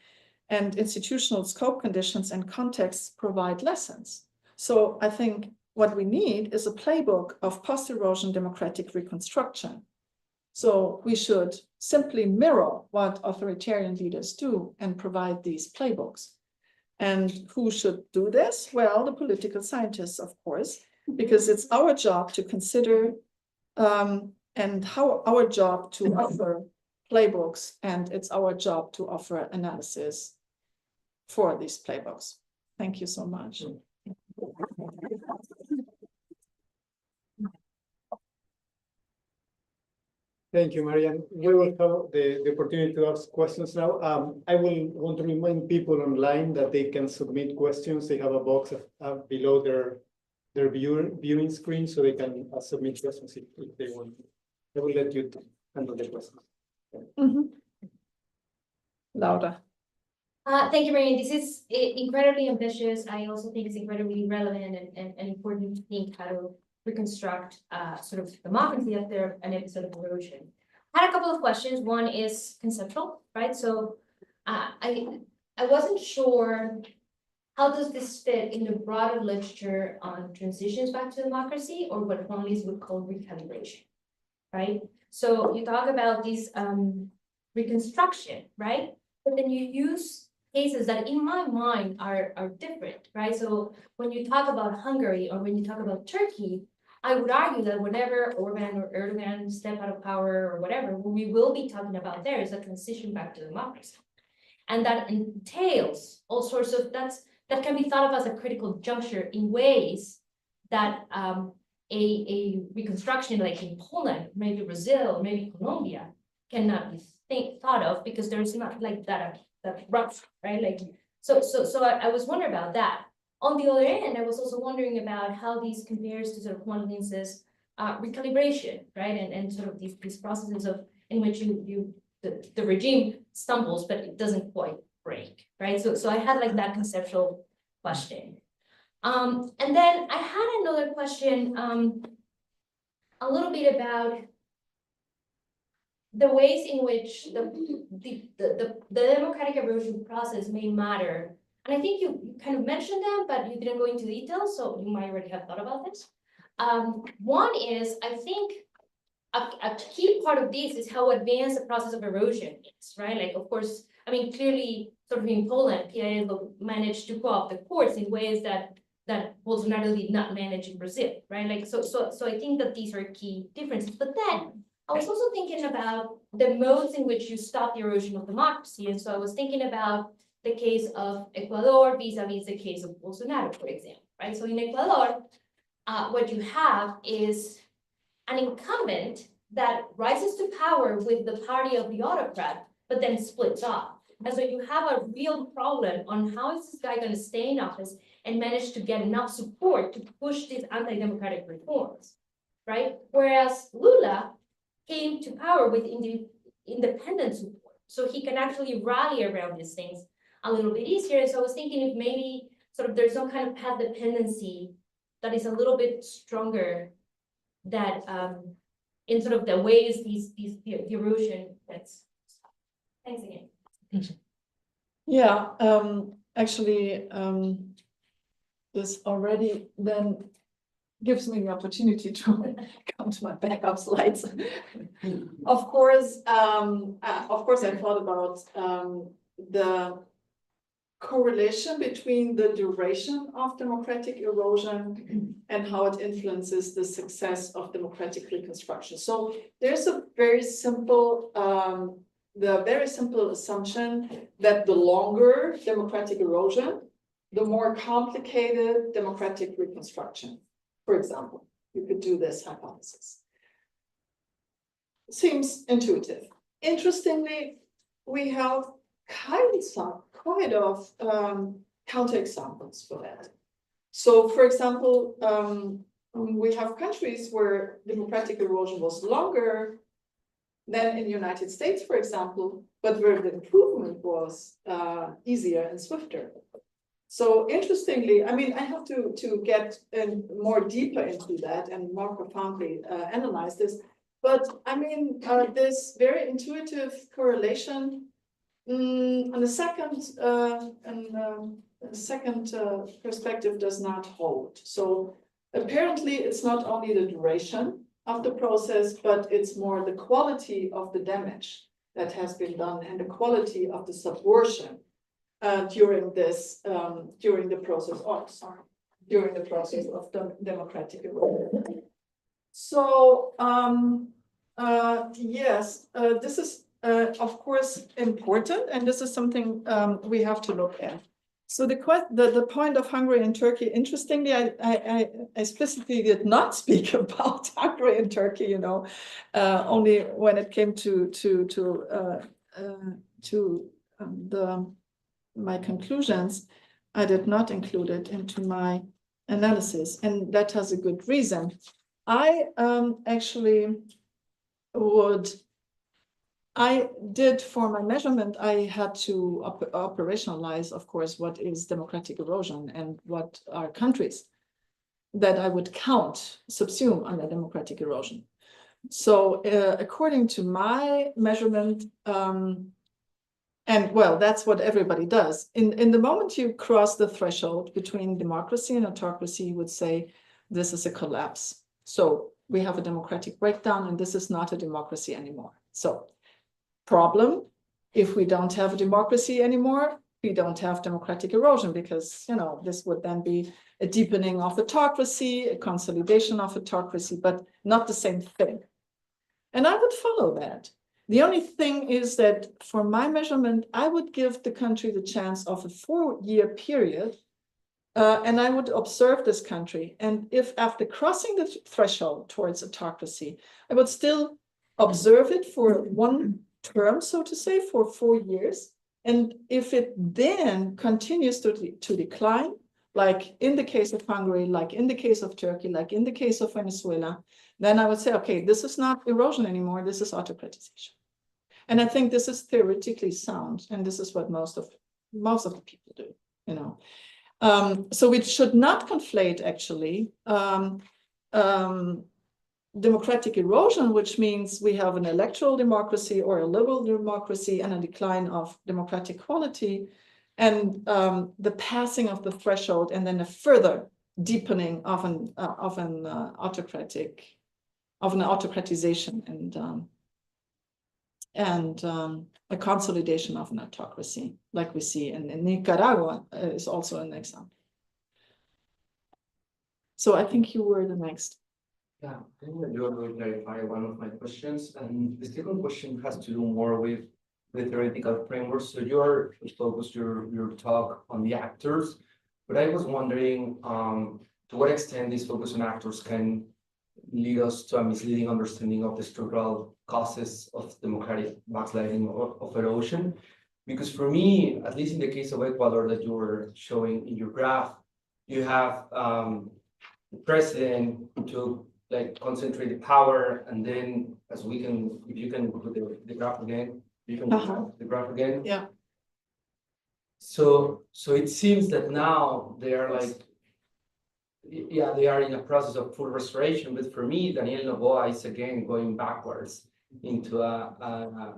and institutional scope conditions and contexts provide lessons. So I think what we need is a playbook of post-erosion democratic reconstruction. So we should simply mirror what authoritarian leaders do and provide these playbooks. And who should do this? Well, the political scientists, of course, because it's our job to consider and our job to offer playbooks, and it's our job to offer analysis for these playbooks. Thank you so much. Thank you, Marianne. We will have the opportunity to ask questions now. I will want to remind people online that they can submit questions. They have a box below their viewing screen, so they can submit questions if they want. I will let you handle the questions. Laura. Thank you, Marianne. This is incredibly ambitious. I also think it's incredibly relevant and important to think how to reconstruct sort of democracy after an episode of erosion. I had a couple of questions. One is conceptual, right? So I wasn't sure, how does this fit in the broader literature on transitions back to democracy, or what economists would call recalibration, right? So you talk about this reconstruction, right? But then you use cases that in my mind are different, right? So when you talk about Hungary or when you talk about Turkey, I would argue that whenever Orban or Erdogan step out of power or whatever, what we will be talking about there is a transition back to democracy. And that entails all sorts of, that can be thought of as a critical juncture in ways that a reconstruction like in Poland, maybe Brazil, maybe Colombia cannot be thought of, because there's not like that rough, right? Like, so I was wondering about that. On the other end, I was also wondering about how these compares to sort of Juan Linz's recalibration, right? And sort of these processes of in which the regime stumbles, but it doesn't quite break, right? So I had like that conceptual question. And then I had another question, a little bit about the ways in which the democratic erosion process may matter. And I think you kind of mentioned them, but you didn't go into detail, so you might already have thought about this. One is, I think a key part of this is how advanced the process of erosion is, right? Like, of course, I mean, clearly, sort of in Poland, PIL managed to co-opt the courts in ways that Bolsonaro did not manage in Brazil, right? Like, so I think that these are key differences. But then I was also thinking about the modes in which you stop the erosion of democracy. And so I was thinking about the case of Ecuador vis-a-vis the case of Bolsonaro, for example, right? So in Ecuador, what you have is an incumbent that rises to power with the party of the autocrat, but then splits off. And so you have a real problem on how is this guy going to stay in office and manage to get enough support to push these anti-democratic reforms, right? Whereas Lula came to power with independent support. So he can actually rally around these things a little bit easier. And so I was thinking if maybe sort of there's some kind of path dependency that is a little bit stronger that in sort of the ways the erosion that's. Thanks again. Yeah, actually, this already then gives me the opportunity to come to my backup slides. Of course, I thought about the correlation between the duration of democratic erosion and how it influences the success of democratic reconstruction. So there's a very simple, the very simple assumption that the longer democratic erosion, the more complicated democratic reconstruction. For example, you could do this hypothesis. Seems intuitive. Interestingly, we have quite of counterexamples for that. So, for example, we have countries where democratic erosion was longer than in the United States, for example, but where the improvement was easier and swifter. So interestingly, I mean, I have to get more deeper into that and more profoundly analyze this. But I mean, this very intuitive correlation on the second perspective does not hold. So apparently, it's not only the duration of the process, but it's more the quality of the damage that has been done and the quality of the subversion during the process. Oh, sorry, during the process of the democratic erosion. So yes, this is of course important, and this is something we have to look at. So the point of Hungary and Turkey, interestingly, I explicitly did not speak about Hungary and Turkey, you know, only when it came to my conclusions, I did not include it into my analysis, and that has a good reason. I actually did for my measurement, I had to operationalize, of course, what is democratic erosion and what are countries that I would subsume under democratic erosion. So according to my measurement, and well, that's what everybody does. In the moment you cross the threshold between democracy and autocracy, you would say, this is a collapse. So we have a democratic breakdown, and this is not a democracy anymore. So problem, if we don't have a democracy anymore, we don't have democratic erosion, because, you know, this would then be a deepening of autocracy, a consolidation of autocracy, but not the same thing. And I would follow that. The only thing is that for my measurement, I would give the country the chance of a 4-year period, and I would observe this country. And if after crossing the threshold towards autocracy, I would still observe it for one term, so to say, for 4 years. And if it then continues to decline, like in the case of Hungary, like in the case of Turkey, like in the case of Venezuela, then I would say, okay, this is not erosion anymore, this is autocratization. And I think this is theoretically sound, and this is what most of the people do, you know. So we should not conflate actually democratic erosion, which means we have an electoral democracy or a liberal democracy and a decline of democratic quality, and the passing of the threshold, and then a further deepening of an autocratic of an autocratization and a consolidation of an autocracy, like we see in Nicaragua is also an example. So I think you were the next. Yeah, I think that you already clarified one of my questions, and the second question has to do more with the theoretical framework. So you're focused your talk on the actors, but I was wondering to what extent this focus on actors can lead us to a misleading understanding of the structural causes of democratic backsliding of erosion. Because for me, at least in the case of Ecuador that you were showing in your graph, you have the president who took like concentrated power, and then as we can, if you can put the graph again, you can put the graph again. Yeah. So it seems that now they are like, yeah, they are in a process of full restoration. But for me, Daniel Noboa is again going backwards into a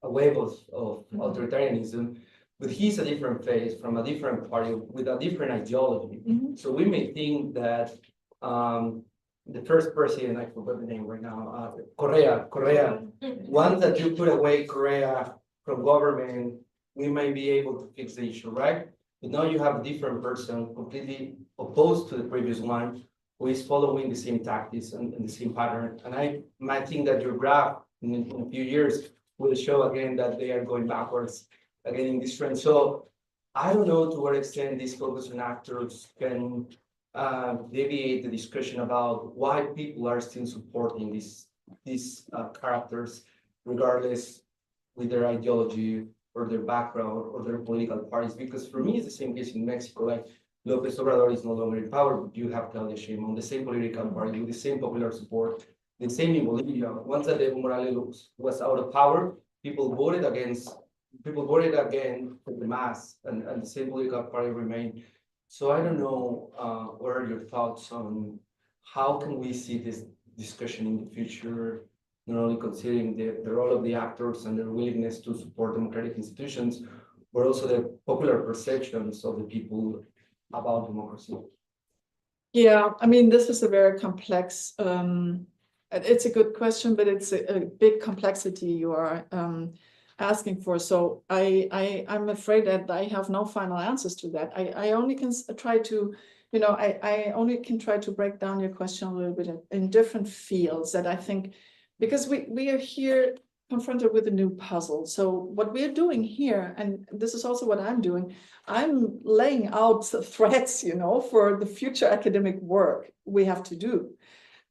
wave of authoritarianism. But he's a different phase from a different party with a different ideology. So we may think that the first president, I forgot the name right now, Correa. Once that you put away Correa from government, we may be able to fix the issue, right? But now you have a different person completely opposed to the previous one, who is following the same tactics and the same pattern. And I might think that your graph in a few years will show again that they are going backwards again in this trend. So I don't know to what extent this focus on actors can deviate the discussion about why people are still supporting these characters, regardless with their ideology or their background or their political parties. Because for me, it's the same case in Mexico. Like López Obrador is no longer in power, but you have Claudia Sheinbaum, the same political party with the same popular support, the same in Bolivia. Once that Evo Morales was out of power, people voted again with the mass, and the same political party remained. So I don't know what are your thoughts on how can we see this discussion in the future, not only considering the role of the actors and their willingness to support democratic institutions, but also the popular perceptions of the people about democracy. Yeah, I mean, this is a very complex, it's a good question, but it's a big complexity you are asking for. So I'm afraid that I have no final answers to that. I only can try to, I only can try to break down your question a little bit in different fields that I think, because we are here confronted with a new puzzle. So what we're doing here, and this is also what I'm doing, I'm laying out the threads, for the future academic work we have to do.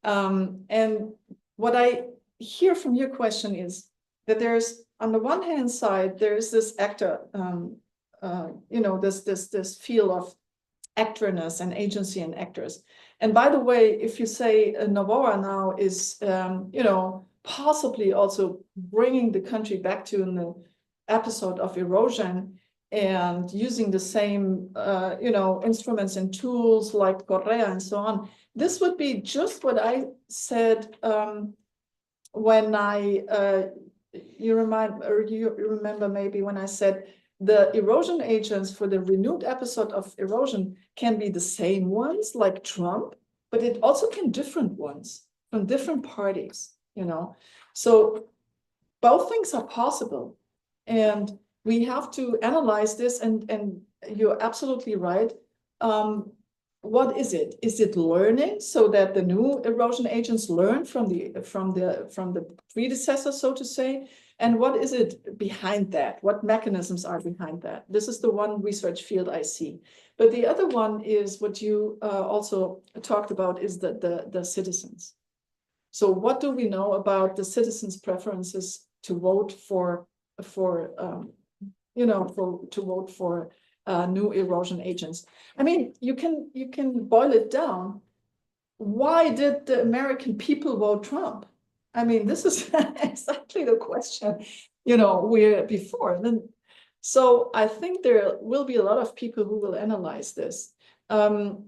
And what I hear from your question is that there's, on the one hand side, there's this actor, this field of actorness and agency and actors. And by the way, if you say Noboa now is, possibly also bringing the country back to the episode of erosion and using the same, instruments and tools like Correa and so on, this would be just what I said when you remember maybe when I said the erosion agents for the renewed episode of erosion can be the same ones like Trump, but it also can different ones from different parties, So both things are possible. And we have to analyze this, and you're absolutely right. What is it? Is it learning so that the new erosion agents learn from the predecessor, so to say? And what is it behind that? What mechanisms are behind that? This is the one research field I see. But the other one is what you also talked about is the citizens. So what do we know about the citizens' preferences to vote for new erosion agents? I mean, you can boil it down. Why did the American people vote Trump? I mean, this is exactly the question, we're before. So I think there will be a lot of people who will analyze this. Of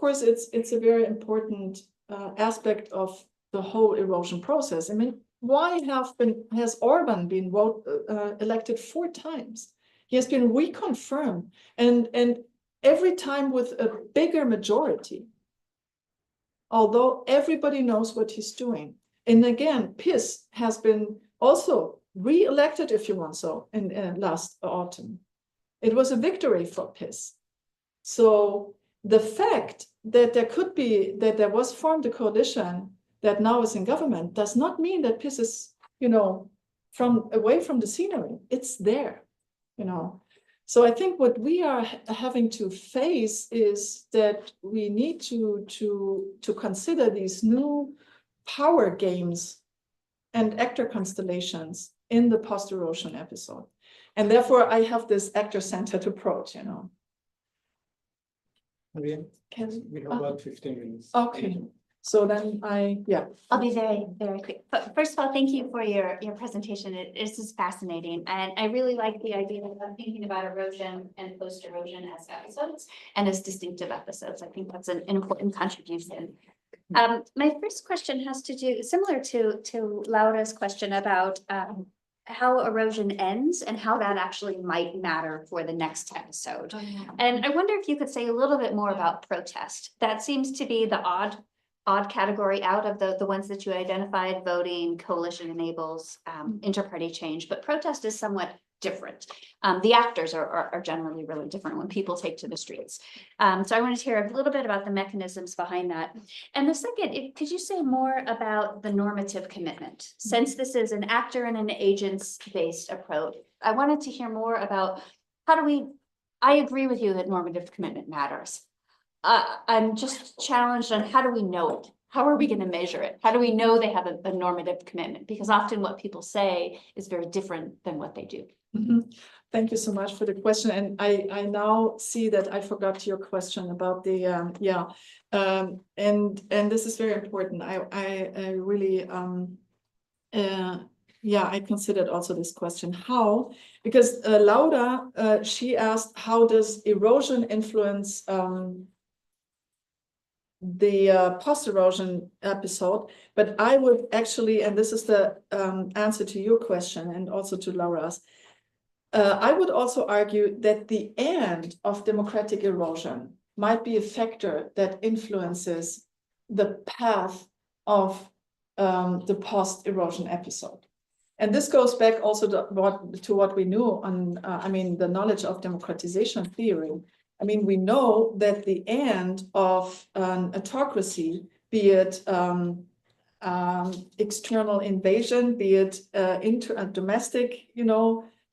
course, it's a very important aspect of the whole erosion process. I mean, why has Orban been elected 4 times? He has been reconfirmed, and every time with a bigger majority. although everybody knows what he's doing. And again, PiS has been also re-elected, if you want so, in last autumn. It was a victory for PiS. So the fact that there was formed a coalition that now is in government does not mean that PiS is, away from the scenery. It's there, So I think what we are having to face is that we need to consider these new power games and actor constellations in the post-erosion episode. And therefore I have this actor-centered approach, Marianne, we have about 15 minutes. Okay, so then I'll be very, very quick. But first of all, thank you for your presentation. This is fascinating. And I really like the idea of thinking about erosion and post-erosion as episodes and as distinctive episodes. I think that's an important contribution. My first question has to do, similar to Laura's question about how erosion ends and how that actually might matter for the next episode. And I wonder if you could say a little bit more about protest. That seems to be the odd category out of the ones that you identified: voting, coalition enables, inter-party change, but protest is somewhat different. The actors are generally really different when people take to the streets. So I wanted to hear a little bit about the mechanisms behind that. And the second, could you say more about the normative commitment? Since this is an actor and an agents-based approach, I wanted to hear more about I agree with you that normative commitment matters. I'm just challenged on how do we know it? How are we going to measure it? How do we know they have a normative commitment? Because often what people say is very different than what they do. Thank you so much for the question. And I now see that I forgot your question about the and this is very important. I really I considered also this question. How? Because Laura, she asked, how does erosion influence the post-erosion episode? But I would actually, and this is the answer to your question and also to Laura's, I would also argue that the end of democratic erosion might be a factor that influences the path of the post-erosion episode. And this goes back also to what we knew on, the knowledge of democratization theory. We know that the end of an autocracy, be it external invasion, be it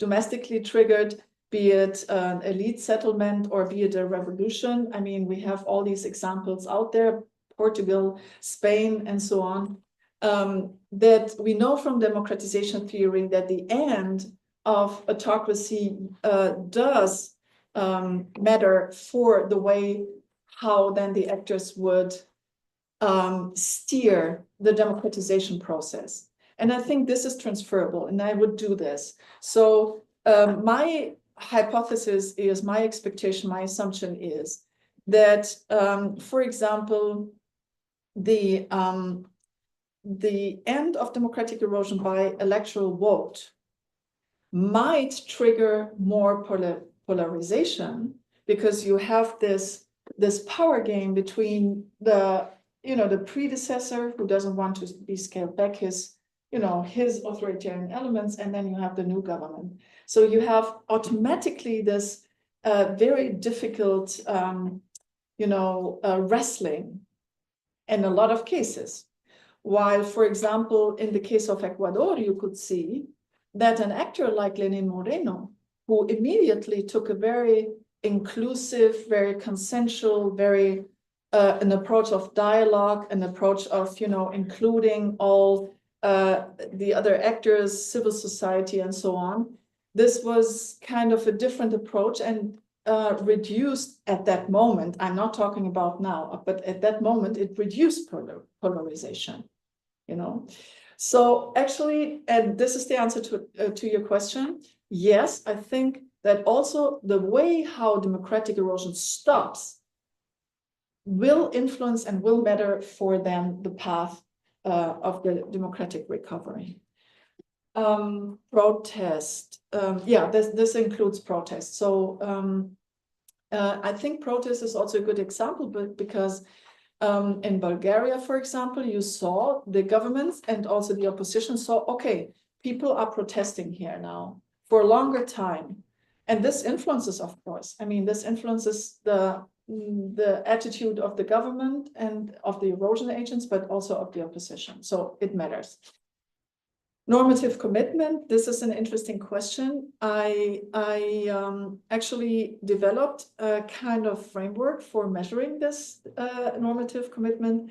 domestically triggered, be it an elite settlement, or be it a revolution. We have all these examples out there, Portugal, Spain, and so on, that we know from democratization theory that the end of autocracy does matter for the way how then the actors would steer the democratization process. And I think this is transferable, and I would do this. So my hypothesis is, my expectation, my assumption is that, for example, the end of democratic erosion by electoral vote might trigger more polarization, because you have this power game between the predecessor who doesn't want to be scaled back his authoritarian elements, and then you have the new government. So you have automatically this very difficult wrestling in a lot of cases. While, for example, in the case of Ecuador, you could see that an actor like Lenin Moreno, who immediately took a very inclusive, very consensual, very an approach of dialogue, an approach of including all the other actors, civil society, and so on. This was kind of a different approach, and reduced at that moment. I'm not talking about now, but at that moment it reduced polarization. So actually, and this is the answer to your question. Yes, I think that also the way how democratic erosion stops will influence and will matter for them the path of the democratic recovery. Protest, this includes protest. So I think protest is also a good example, but because In Bulgaria, for example, you saw the governments and also the opposition saw, okay, people are protesting here now for a longer time. And this influences, of course, I mean, this influences the attitude of the government and of the erosion agents, but also of the opposition. So it matters. Normative commitment, this is an interesting question. I actually developed a kind of framework for measuring this normative commitment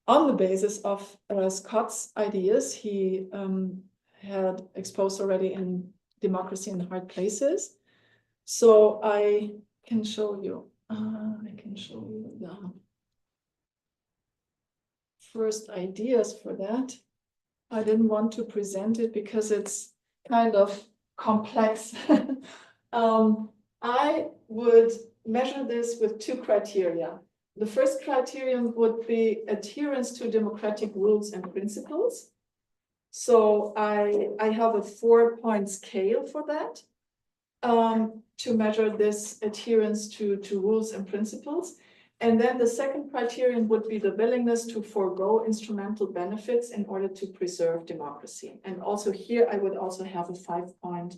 on the basis of Scott's ideas. He had exposed already in Democracy in Hard Places. So I can show you. The first ideas for that. I didn't want to present it because it's kind of complex. I would measure this with two criteria. The first criterion would be adherence to democratic rules and principles. So I have a 4-point scale for that to measure this adherence to rules and principles. And then the second criterion would be the willingness to forego instrumental benefits in order to preserve democracy. And also here, I would also have a 5-point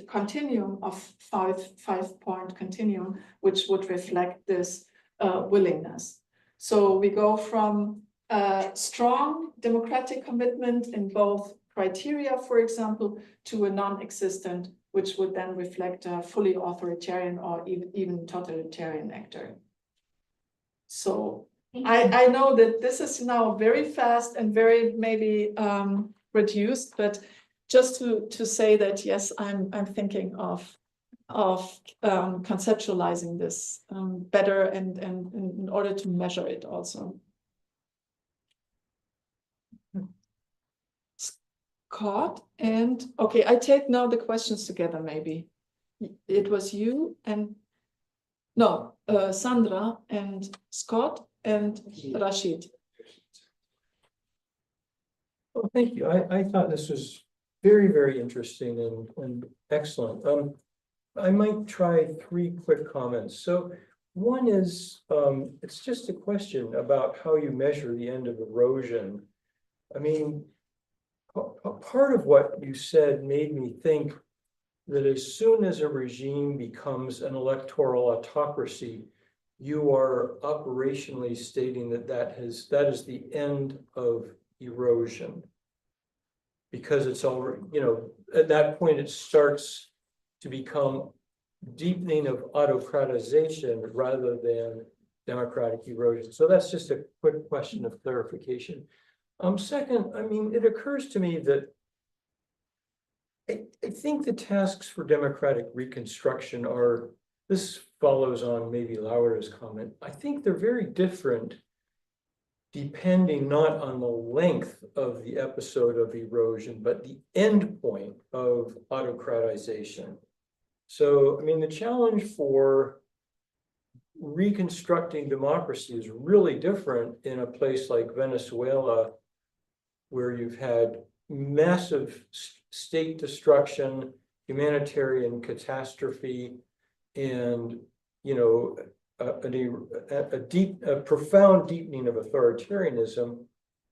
continuum of five-point continuum, which would reflect this willingness. So we go from strong democratic commitment in both criteria, for example, to a non-existent, which would then reflect a fully authoritarian or even totalitarian actor. So I know that this is now very fast and very maybe reduced, but just to say that, yes, I'm thinking of conceptualizing this better and in order to measure it also. Scott and okay, I take now the questions together. Maybe it was you and no, Sandra and Scott and Rashid. Well, thank you. I thought this was very, very interesting and excellent. I might try 3 quick comments. So one is, it's just a question about how you measure the end of erosion. I mean, part of what you said made me think that as soon as a regime becomes an electoral autocracy, you are operationally stating that is the end of erosion. Because it's already, at that point it starts to become deepening of autocratization rather than democratic erosion. So that's just a quick question of clarification. Second, I mean, it occurs to me that I think the tasks for democratic reconstruction are, this follows on maybe Laura's comment, I think they're very different depending not on the length of the episode of erosion, but the end point of autocratization. So, I mean, the challenge for reconstructing democracy is really different in a place like Venezuela, where you've had massive state destruction, humanitarian catastrophe, and a profound deepening of authoritarianism.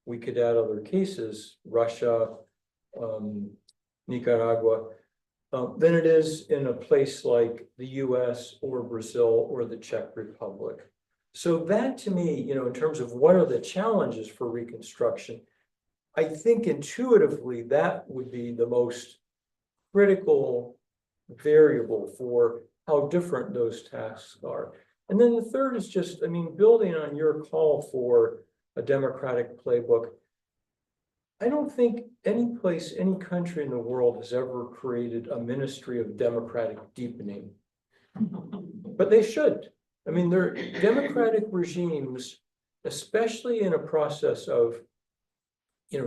We could add other cases, Russia, Nicaragua, than it is in a place like the US or Brazil or the Czech Republic. So that to me, in terms of what are the challenges for reconstruction, I think intuitively that would be the most critical variable for how different those tasks are. And then the third is just, I mean, building on your call for a democratic playbook, I don't think any place, any country in the world has ever created a ministry of democratic deepening. But they should. I mean, they're democratic regimes, especially in a process of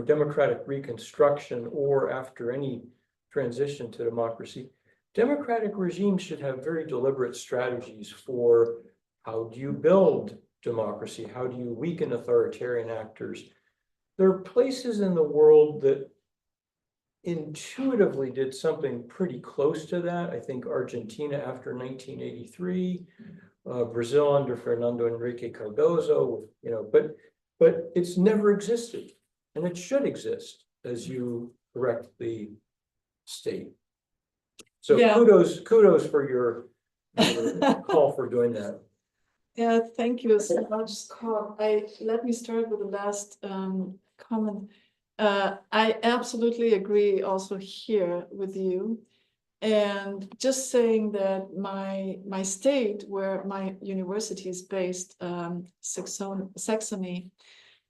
democratic reconstruction or after any transition to democracy, democratic regimes should have very deliberate strategies for how do you build democracy? How do you weaken authoritarian actors? There are places in the world that intuitively did something pretty close to that. I think Argentina after 1983, Brazil under Fernando Henrique Cardozo, you know, but it's never existed, and it should exist, as you correctly state. So Yeah. kudos for your call for doing that. Yeah, thank you so much, Scott. Let me start with the last comment. I absolutely agree also here with you. And just saying that my state where my university is based, Saxony,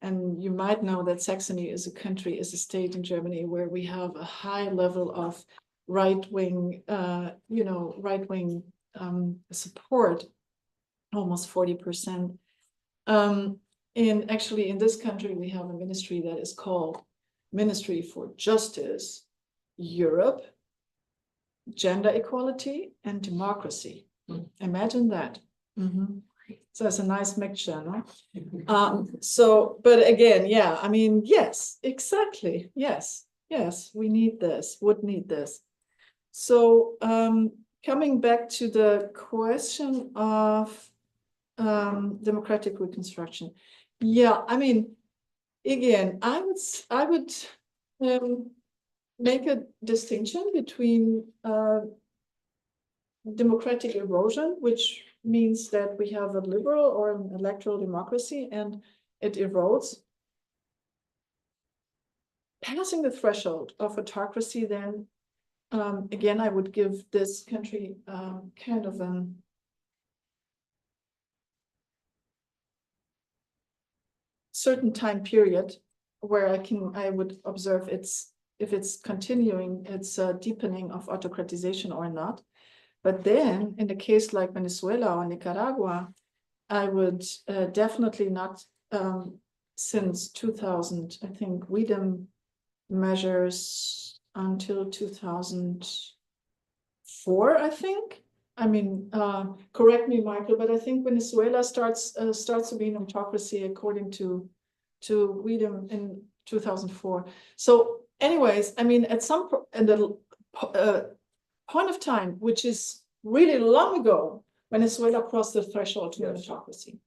and you might know that Saxony is a state in Germany where we have a high level of right-wing, right-wing support, almost 40%. Actually in this country, we have a ministry that is called Ministry for Justice, Europe, Gender Equality and Democracy. Imagine that. So it's a nice mixture, no? But again, yeah, I mean, yes, exactly. Yes, we need this, would need this. So coming back to the question of democratic reconstruction. Yeah, I mean, again, I would make a distinction between democratic erosion, which means that we have a liberal or an electoral democracy and it erodes. Passing the threshold of autocracy, then again, I would give this country kind of an certain time period where I would observe if it's continuing its deepening of autocratization or not. But then in a case like Venezuela or Nicaragua, I would definitely not, since 2000, I think Wiedem measures until 2004, I think. I mean, correct me, Michael, but I think Venezuela starts to be an autocracy according to Wiedem in 2004. So anyways, I mean, at some point of time, which is really long ago, Venezuela crossed the threshold to autocracy.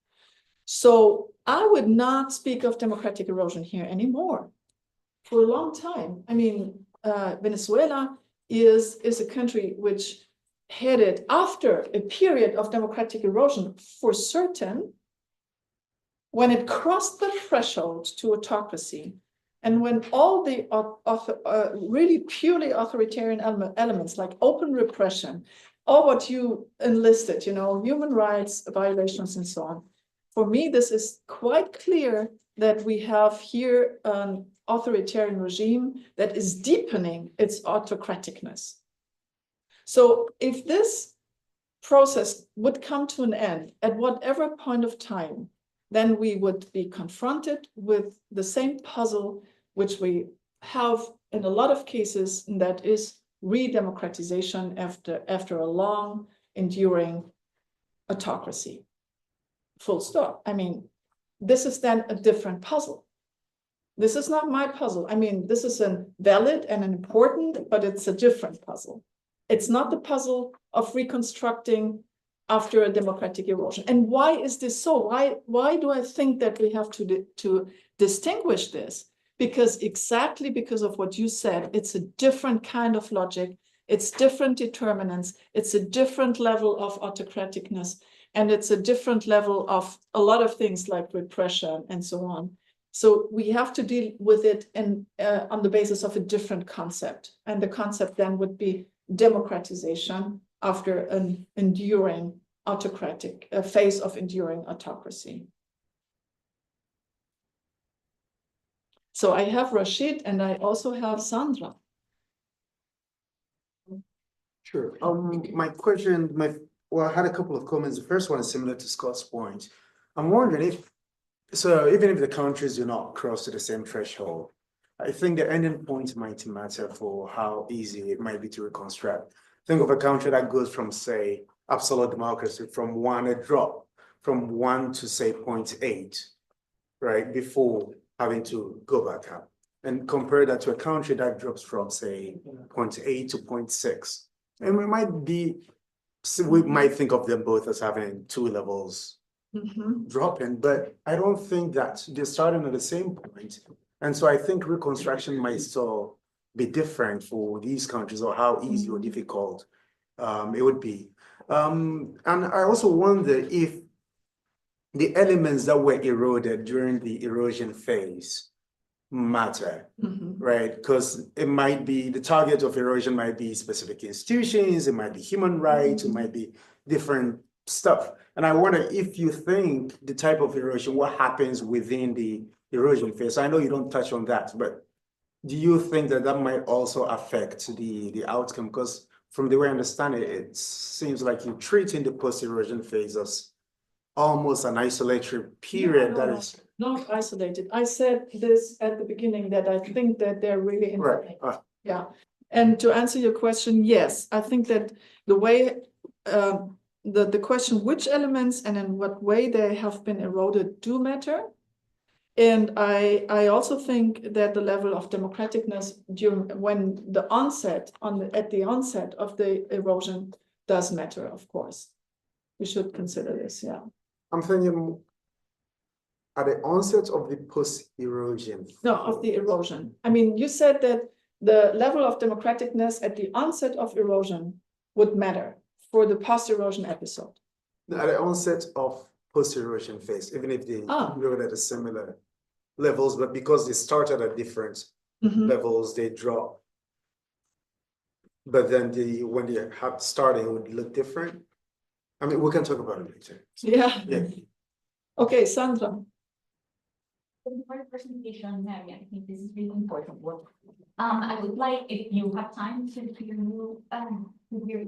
So I would not speak of democratic erosion here anymore for a long time. I mean, Venezuela is a country which headed after a period of democratic erosion for certain, when it crossed the threshold to autocracy, and when all the really purely authoritarian elements like open repression, all what you enlisted, you know, human rights violations and so on. For me, this is quite clear that we have here an authoritarian regime that is deepening its autocraticness. So if this process would come to an end at whatever point of time, then we would be confronted with the same puzzle which we have in a lot of cases, and that is re-democratization after a long, enduring autocracy. Full stop. I mean, this is then a different puzzle. This is not my puzzle. I mean, this is a valid and an important, but it's a different puzzle. It's not the puzzle of reconstructing after a democratic erosion. And why is this so? Why do I think that we have to distinguish this? Exactly because of what you said, it's a different kind of logic, it's different determinants, it's a different level of autocraticness, and it's a different level of a lot of things like repression and so on. So we have to deal with it on the basis of a different concept. And the concept then would be democratization after an enduring autocratic phase of enduring autocracy. So I have Rashid and I also have Sandra. Sure. My question, well, I had a couple of comments. The first one is similar to Scott's point. I'm wondering even if the countries do not cross to the same threshold, I think the ending point might matter for how easy it might be to reconstruct. Think of a country that goes from, say, absolute democracy from a drop from 1 to say 0.8, right, before having to go back up, and compare that to a country that drops from say 0.8 to 0.6. And we might be So we might think of them both as having two levels Mhm. dropping, but I don't think that they're starting at the same point. And so I think reconstruction might still be different for these countries, or how easy or difficult it would be. And I also wonder if the elements that were eroded during the erosion phase matter, Mhm. right? Because it might be, the target of erosion might be specific institutions, it might be human rights, it might be different stuff. And I wonder if you think the type of erosion, what happens within the erosion phase. I know you don't touch on that, but do you think that that might also affect the outcome? Because from the way I understand it, it seems like you're treating the post-erosion phase as almost an isolatory period that is. Not isolated. I said this at the beginning, that I think that they're really Right. interconnected. Yeah. And to answer your question, yes, I think that the way, the question which elements and in what way they have been eroded do matter. And I also think that the level of democraticness when the onset at the onset of the erosion does matter, of course. We should consider this, yeah. I'm thinking at the onset of the post-erosion. No, of the erosion. I mean, you said that the level of democraticness at the onset of erosion would matter for the post-erosion episode. At the onset of post-erosion phase, even if they erode at a similar levels, but because they started at different levels, they drop. But then when they have starting, it would look different. I mean, we can talk about it later. Yeah. Yeah. Okay, Sandra. For the presentation, Marianne, I think this is really important work. I would like, if you have time, to hear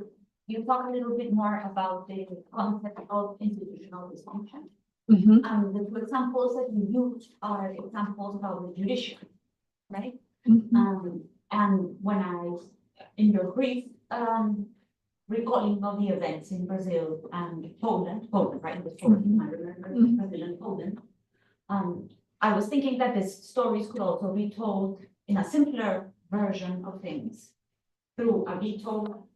you talk a little bit more about the concept of institutional dysfunction. The two examples that you used are examples about the judiciary, right? And when in your brief recalling of the events in Brazil and Poland, right? The story, I remember Brazil and Poland. I was thinking that these stories could also be told in a simpler version of things through a veto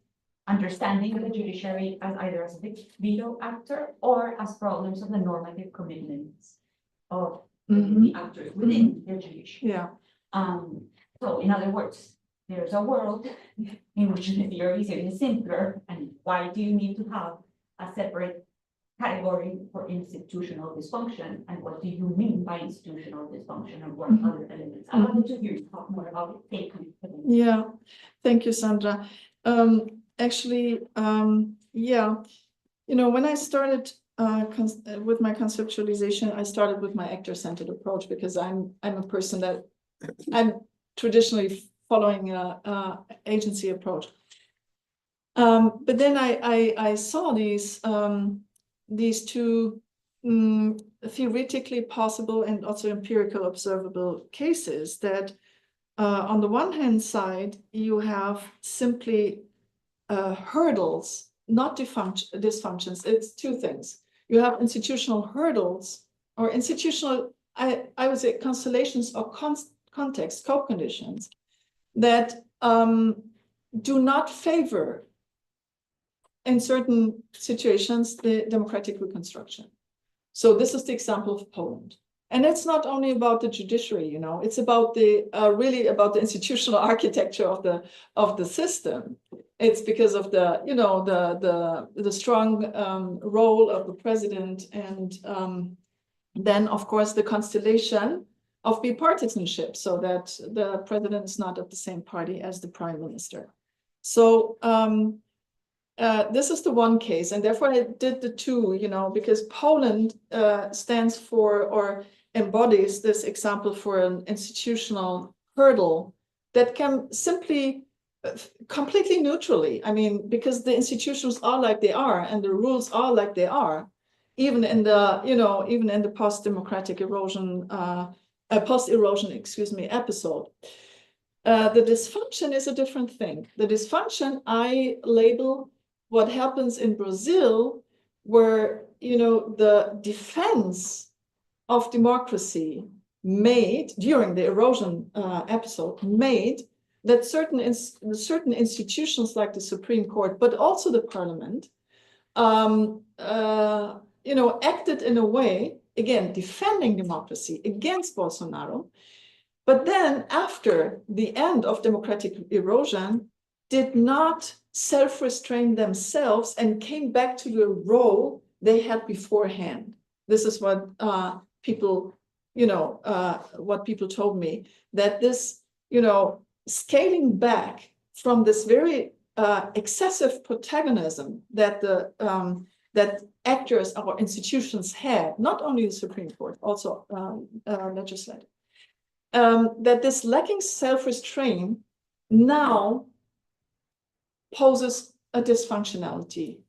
understanding of the judiciary as either as a veto actor or as problems of the normative commitments of the actors within the judiciary. Yeah. So in other words, there's a world in which the theory is even simpler, and why do you need to have a separate category for institutional dysfunction, and what do you mean by institutional dysfunction, and what other elements? I wanted to hear you talk more about it. Yeah, thank you, Sandra. Actually, yeah, you know, when I started with my conceptualization, I started with my actor-centered approach, because I'm a person that I'm traditionally following a agency approach. But then I saw these two theoretically possible and also empirical observable cases that on the one hand side, you have simply hurdles, not dysfunctions. It's two things. You have institutional hurdles, or institutional, I would say, constellations or context, scope conditions that do not favor, in certain situations, the democratic reconstruction. So this is the example of Poland. And it's not only about the judiciary, you know, it's about the really about the institutional architecture of the system. It's because of the, you know, the strong role of the president, and then of course the constellation of bipartisanship, so that the president is not of the same party as the prime minister. So this is the one case, and therefore I did the two, you know, because Poland stands for or embodies this example for an institutional hurdle that can simply, completely neutrally, I mean, because the institutions are like they are and the rules are like they are, even in the, you know, even in the post-democratic erosion, post-erosion, excuse me, episode. The dysfunction is a different thing. The dysfunction I label what happens in Brazil, where, you know, the defense of democracy made during the erosion episode made that certain institutions like the Supreme Court, but also the parliament, acted in a way, again, defending democracy against Bolsonaro, but then after the end of democratic erosion, did not self-restrain themselves and came back to the role they had beforehand. This is what people told me, that this, scaling back from this very excessive protagonism that that actors or institutions had, not only the Supreme Court, also legislative, that this lacking self-restraint now poses a dysfunctionality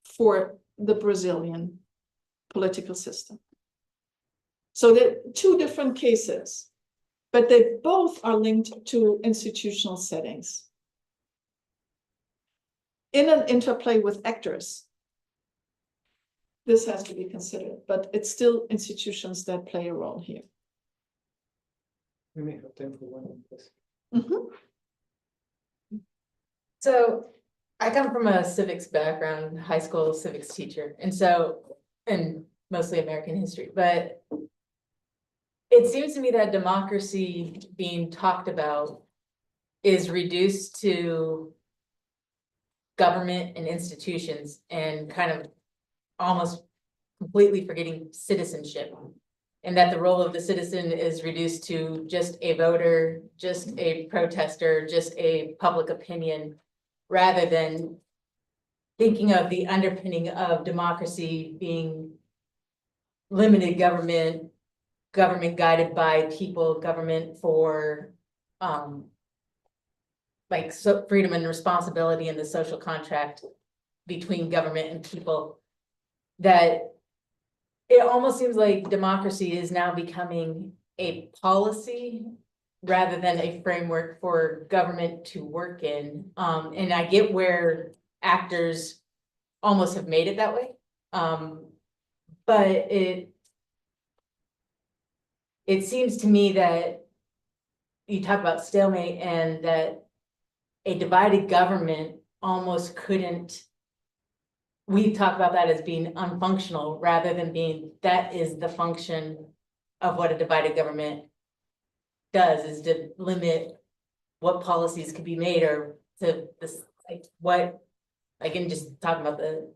for the Brazilian political system. So there are two different cases, but they both are linked to institutional settings. In an interplay with actors, this has to be considered, but it's still institutions that play a role here. We may have time for one more question. Mhm. So I come from a civics background, high school civics teacher, and mostly American history, but it seems to me that democracy being talked about is reduced to government and institutions and kind of almost completely forgetting citizenship. And that the role of the citizen is reduced to just a voter, just a protester, just a public opinion, rather than thinking of the underpinning of democracy being limited government, government guided by people, government for freedom and responsibility and the social contract between government and people. That it almost seems like democracy is now becoming a policy rather than a framework for government to work in. And I get where actors almost have made it that way. But it seems to me that you talk about stalemate and that a divided government almost couldn't, we talk about that as being unfunctional rather than being, that is the function of what a divided government does, is to limit what policies could be made, or to this, again, just talking about the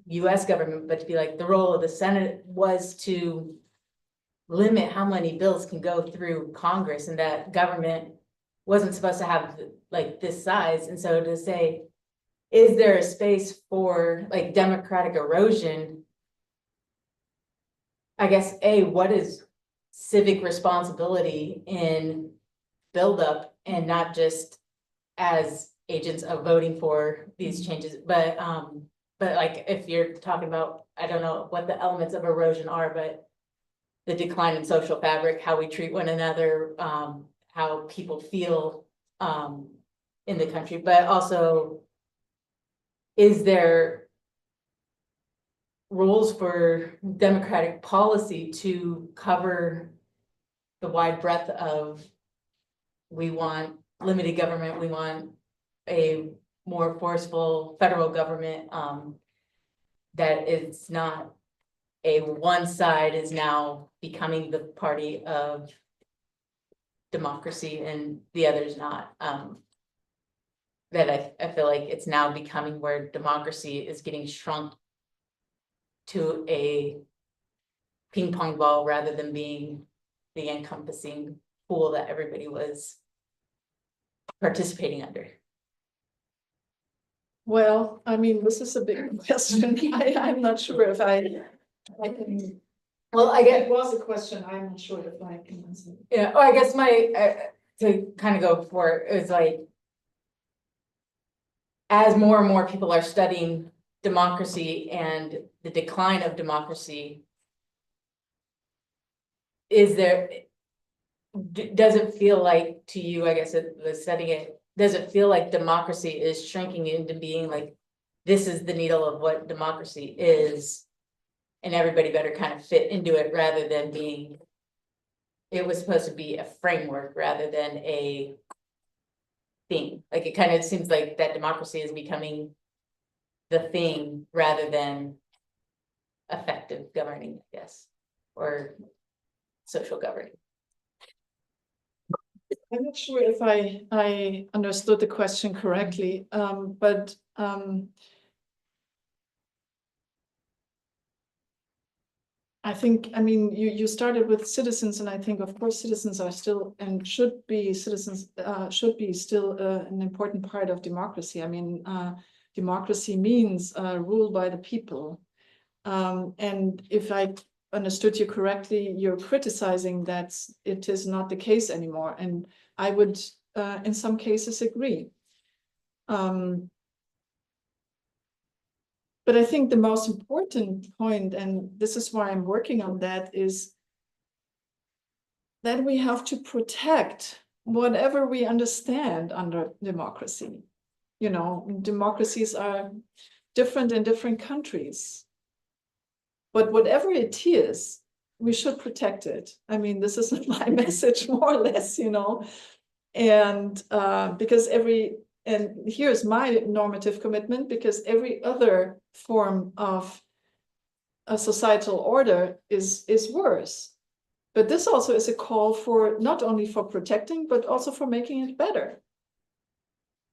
US government, but to be like, the role of the Senate was to limit how many bills can go through Congress, and that government wasn't supposed to have like this size. And so to say, is there a space for like democratic erosion? I guess, what is civic responsibility in buildup, and not just as agents of voting for these changes, but like if you're talking about, I don't know what the elements of erosion are, but the decline in social fabric, how we treat one another, how people feel in the country, but also, is there rules for democratic policy to cover the wide breadth of, we want limited government, we want a more forceful federal government, that it's not a one side is now becoming the party of democracy and the other's not. That I feel like it's now becoming where democracy is getting shrunk to a ping pong ball rather than being the encompassing pool that everybody was participating under. Well, I mean, this is a big question. I'm not sure if I can. Well, I guess It was a question. I'm not sure if I can answer. yeah. Oh, I guess my to kind of go for it is like, as more and more people are studying democracy and the decline of democracy, is there, does it feel like to you, I guess, studying it, does it feel like democracy is shrinking into being like, this is the needle of what democracy is, and everybody better kind of fit into it, rather than being, it was supposed to be a framework rather than a thing? Like, it kind of seems like that democracy is becoming the thing rather than effective governing, I guess, or social governing. I'm not sure if I understood the question correctly, but I think, I mean, you started with citizens, and I think, of course, citizens are still and should be citizens, should be still an important part of democracy. I mean, democracy means rule by the people. And if I understood you correctly, you're criticizing that it is not the case anymore. And I would, in some cases, agree. But I think the most important point, and this is why I'm working on that, is that we have to protect whatever we understand under democracy. You know, democracies are different in different countries. But whatever it is, we should protect it. I mean, this is my message, more or less, you know. And because and here's my normative commitment, because every other form of a societal order is worse. But this also is a call for not only for protecting, but also for making it better.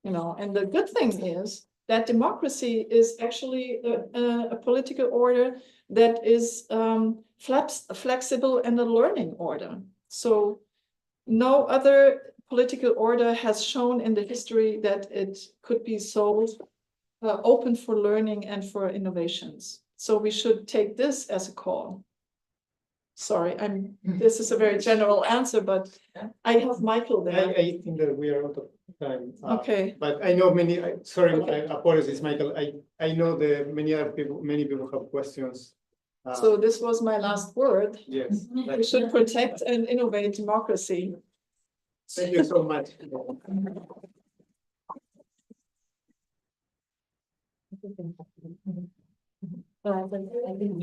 You know, and the good thing is that democracy is actually a political order that is flexible and a learning order. So no other political order has shown in the history that it could be so open for learning and for innovations. So we should take this as a call. Sorry, this is a very general answer, but I have Michael there. I think that we are out of time. Okay. But I know sorry, apologies, Michael. I know that many people have questions. So this was my last word. Yes. We should protect and innovate democracy. Thank you so much.